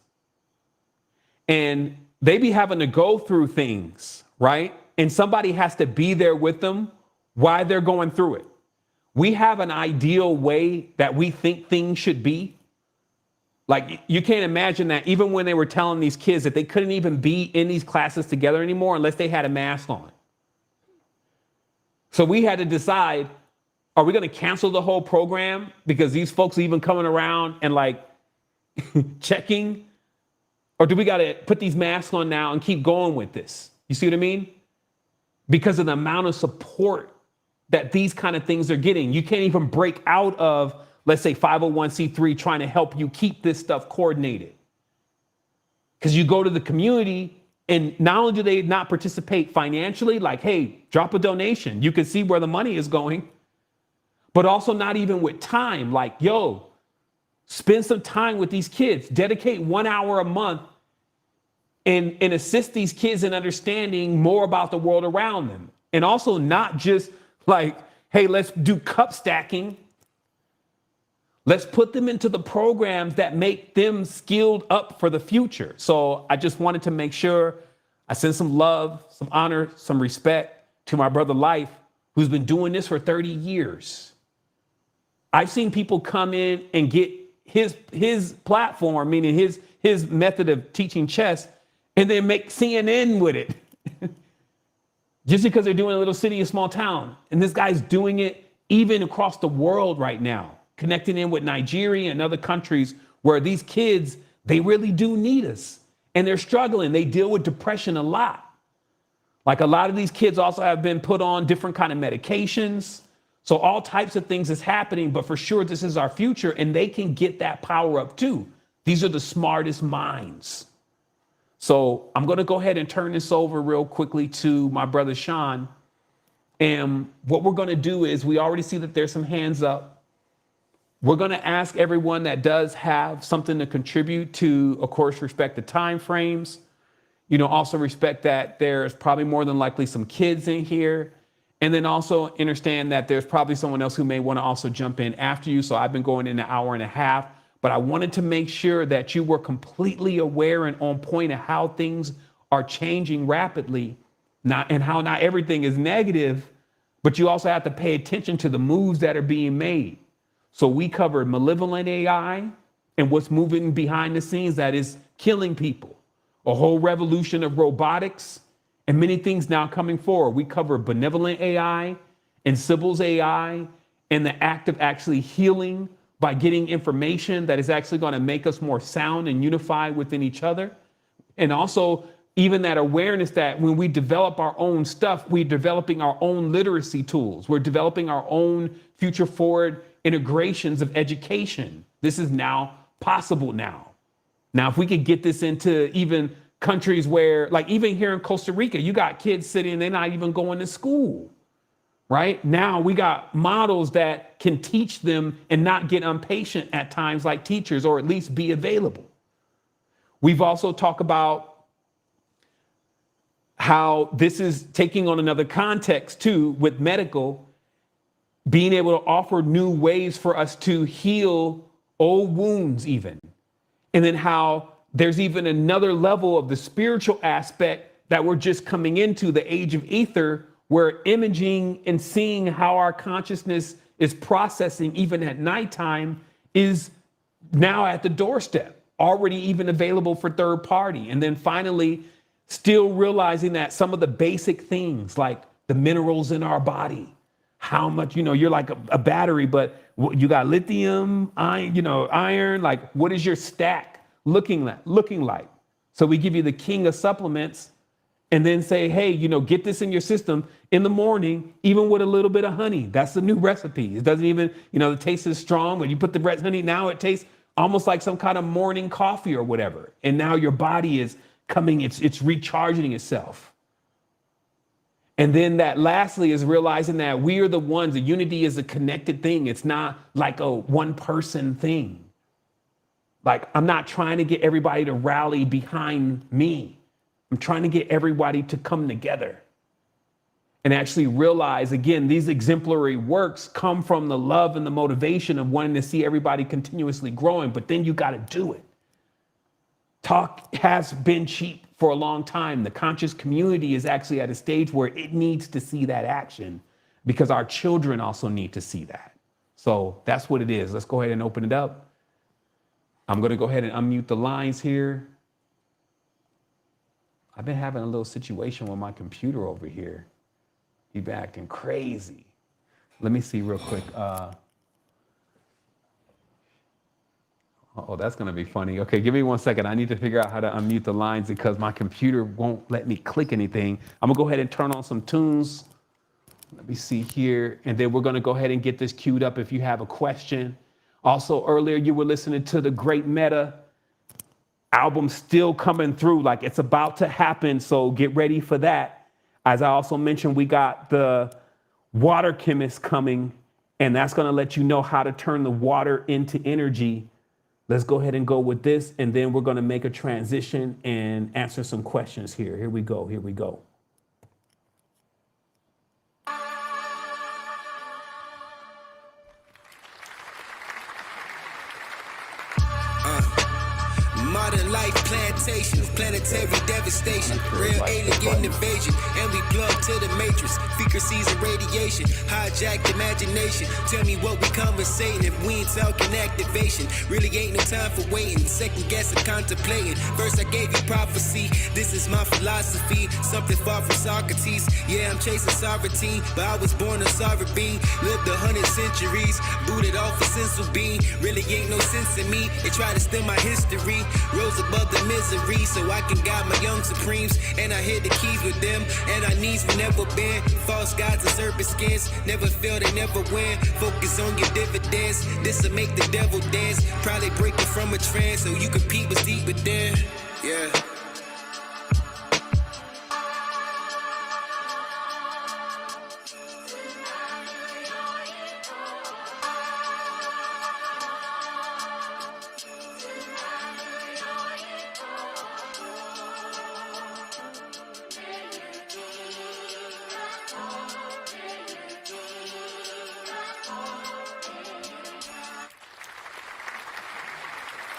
And they be having to go through things, right? And somebody has to be there with them while they're going through it. We have an ideal way that we think things should be. Like, you can't imagine that even when they were telling these kids that they couldn't even be in these classes together anymore unless they had a mask on. So we had to decide, are we going to cancel the whole program because these folks are even coming around and like checking? Or do we got to put these masks on now and keep going with this? You see what I mean? Because of the amount of support that these kind of things are getting. You can't even break out of, let's say, 501c3 trying to help you keep this stuff coordinated. Because you go to the community and not only do they not participate financially, like, hey, drop a donation, you can see where the money is going, but also not even with time, like, yo, spend some time with these kids, dedicate 1 hour a month and assist these kids in understanding more about the world around them. And also not just like, hey, let's do cup stacking. Let's put them into the programs that make them skilled up for the future. So I just wanted to make sure I send some love, some honor, some respect to my brother Life, who's been doing this for 30 years. I've seen people come in and get his platform, meaning his method of teaching chess, and then make CNN with it. Just because they're doing a little city, a small town. And this guy's doing it even across the world right now, connecting in with Nigeria and other countries where these kids, they really do need us. And they're struggling. They deal with depression a lot. Like, a lot of these kids also have been put on different kind of medications. So all types of things is happening, but for sure, this is our future, and they can get that power up too. These are the smartest minds. So I'm going to go ahead and turn this over real quickly to my brother Sean. And what we're going to do is, we already see that there's some hands up. We're going to ask everyone that does have something to contribute to, of course, respect the time frames. Also respect that there's probably more than likely some kids in here. And then also understand that there's probably someone else who may want to also jump in after you. So I've been going in an hour and a half, but I wanted to make sure that you were completely aware and on point of how things are changing rapidly, and how not everything is negative, but you also have to pay attention to the moves that are being made. So we covered malevolent AI and what's moving behind the scenes that is killing people, a whole revolution of robotics, and many things now coming forward. We cover benevolent AI and Sybil's AI and the act of actually healing by getting information that is actually going to make us more sound and unified within each other. And also even that awareness that when we develop our own stuff, we're developing our own literacy tools. We're developing our own future forward integrations of education. This is now possible now. Now, if we could get this into even countries where, like even here in Costa Rica, you got kids sitting, they're not even going to school, right? Now we got models that can teach them and not get impatient at times like teachers, or at least be available. We've also talked about how this is taking on another context too with medical, being able to offer new ways for us to heal old wounds even. And then how there's even another level of the spiritual aspect that we're just coming into, the age of ether, where imaging and seeing how our consciousness is processing even at nighttime is now at the doorstep, already even available for third party. And then finally, still realizing that some of the basic things like the minerals in our body, how much, you're like a battery, but you got lithium, iron, like what is your stack looking like? So we give you the king of supplements and then say, hey, get this in your system in the morning, even with a little bit of honey. That's the new recipe. It doesn't even, the taste is strong. When you put the red honey, now it tastes almost like some kind of morning coffee or whatever. And now your body is coming, it's recharging itself. And then that lastly is realizing that we are the ones, the unity is a connected thing. It's not like a one person thing. Like I'm not trying to get everybody to rally behind me. I'm trying to get everybody to come together and actually realize, again, these exemplary works come from the love and the motivation of wanting to see everybody continuously growing, but then you got to do it. Talk has been cheap for a long time. The conscious community is actually at a stage where it needs to see that action because our children also need to see that. So that's what it is. Let's go ahead and open it up. I'm going to go ahead and unmute the lines here. I've been having a little situation with my computer over here. He's been acting crazy. Let me see real quick. Oh, that's going to be funny. Okay, give me 1 second. I need to figure out how to unmute the lines because my computer won't let me click anything. I'm going to go ahead and turn on some tunes. Let me see here. And then we're going to go ahead and get this queued up if you have a question. Also, earlier you were listening to the great Mehtah album still coming through, like it's about to happen. So get ready for that. As I also mentioned, we got the water chemist coming, and that's going to let you know how to turn the water into energy. Let's go ahead and go with this, and then we're going to make a transition and answer some questions here. Here we go. Here we go. Modern life plantations, planetary devastation, real alien invasion, and we plug to the matrix, frequencies and radiation, hijacked imagination. Tell me what we conversating if we ain't talking activation. Really ain't no time for waiting, second guessing, contemplating. First I gave you prophecy, this is my philosophy, something far from Socrates. Yeah, I'm chasing sovereignty, but I was born a sovereign being, lived 100 centuries, booted off a sensu bean. Really ain't no sense in me, they try to steal my history. Rose above the misery so I can guide my young supremes. And I hit the keys with them, and our knees will never bend. False gods and serpent skins, never fail, they never win. Focus on your dividends, this'll make the devil dance. Probably break you from a trance so you compete what's deep within. Yeah.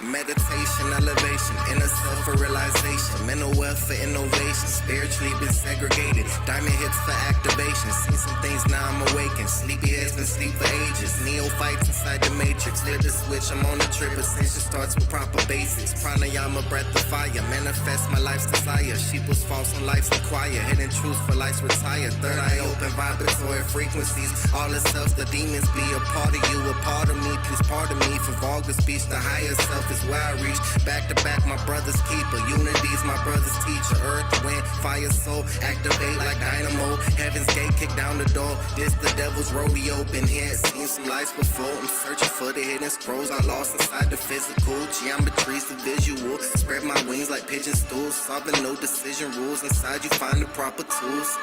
Meditation, elevation, inner self for realization, mental wealth for innovation, spiritually been segregated, diamond hits for activation, seen some things now I'm awakened, sleepy heads been sleep for ages, neophytes inside the matrix, clear the switch, I'm on the trip, ascension starts with proper basics, pranayama, breath of fire, manifest my life's desire, sheep was false on life's acquire, hidden truth for life's retire, third eye open, vibratory frequencies, all the self, the demons be a part of you, a part of me, please pardon me, for vulgar speech, the higher self is where I reach, back to back my brother's keeper, unity's my brother's teacher. feature earth, wind, fire, soul, activate like dynamo. Heaven's gate, kick down the door. This the devil's rodeo. Been here, seen some lives before. I'm searching for the hidden scrolls I lost inside the physical. Geometry's the visual. Spread my wings like pigeon stools. Solving no decision rules. Inside you find the proper tools.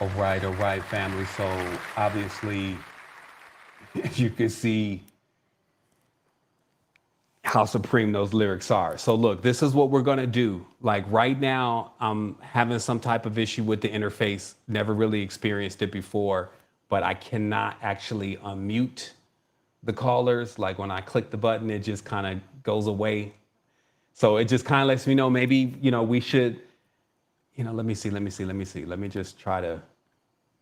All right, family. So obviously, you can see how supreme those lyrics are. So look, this is what we're gonna do. Like right now, I'm having some type of issue with the interface. Never really experienced it before, but I cannot actually unmute the callers. Like when I click the button, it just kind of goes away. So it just kind of lets me know maybe, we should, let me see. Let me just try to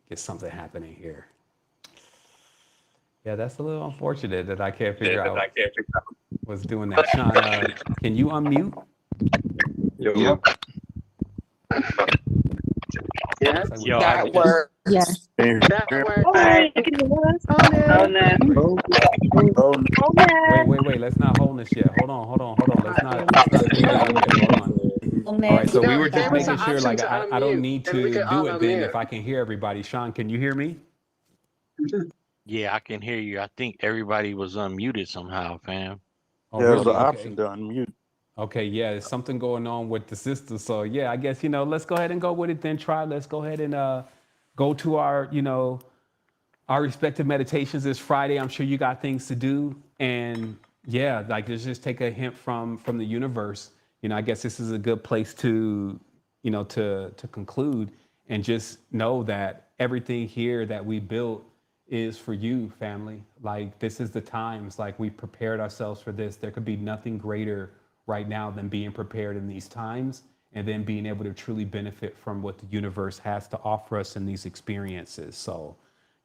get something happening here. Yeah, that's a little unfortunate that I can't figure out what's doing that. Sean, can you unmute? Yep. Yes. Yo, That works. Yes. That works. Wait. Let's not hold this yet. Hold on. Let's not do that yet. Hold on. All right, so we were just making sure, like, I don't need to do it then if I can hear everybody. Sean, can you hear me? Yeah, I can hear you. I think everybody was unmuted somehow, fam. Oh, There's really? an option to unmute. Okay, yeah, there's something going on with the system. So yeah, I guess, let's go ahead and go with it then. Let's go ahead and go to our, our respective meditations this Friday. I'm sure you got things to do. And yeah, like let's just take a hint from the universe. I guess this is a good place to, to conclude and just know that everything here that we built is for you, family. Like this is the times, like we prepared ourselves for this. There could be nothing greater right now than being prepared in these times and then being able to truly benefit from what the universe has to offer us in these experiences. So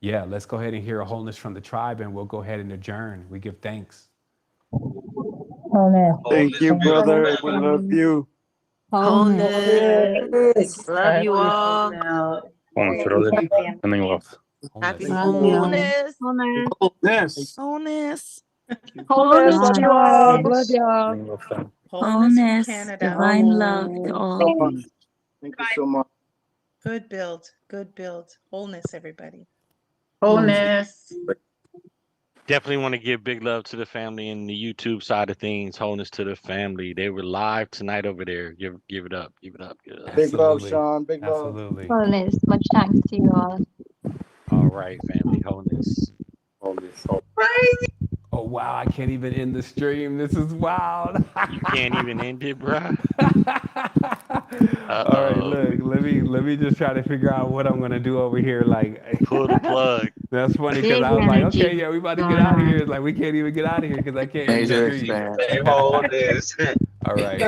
yeah, let's go ahead and hear a wholeness from the tribe and we'll go ahead and adjourn. We give thanks. Thank you, brother. We love you. Wholeness. Love you all. Wholeness, brother. Sending love. Happy Wholeness. wholeness. Wholeness. Wholeness. Love you all. Love y'all. Sending love, fam. Wholeness. Canada. Divine love to all. Thank you so much. Good build. Good build. Wholeness, everybody. Wholeness. Definitely want to give big love to the family and the YouTube side of things. Wholeness to the family. They were live tonight over there. Give it up. Give it up. Big love, Absolutely. Sean. Big love. Absolutely. Wholeness. Much thanks to you all. All right, family. Wholeness. Wholeness. Oh wow, I can't even end the stream. This is wild. You can't even end it, bro. All right, look, let me just try to figure out what I'm gonna do over here. Like Pull the plug. that's funny because I was like, okay, yeah, we about to get out of here. It's like we can't even get out of here because I can't end the stream. Hold this. All right.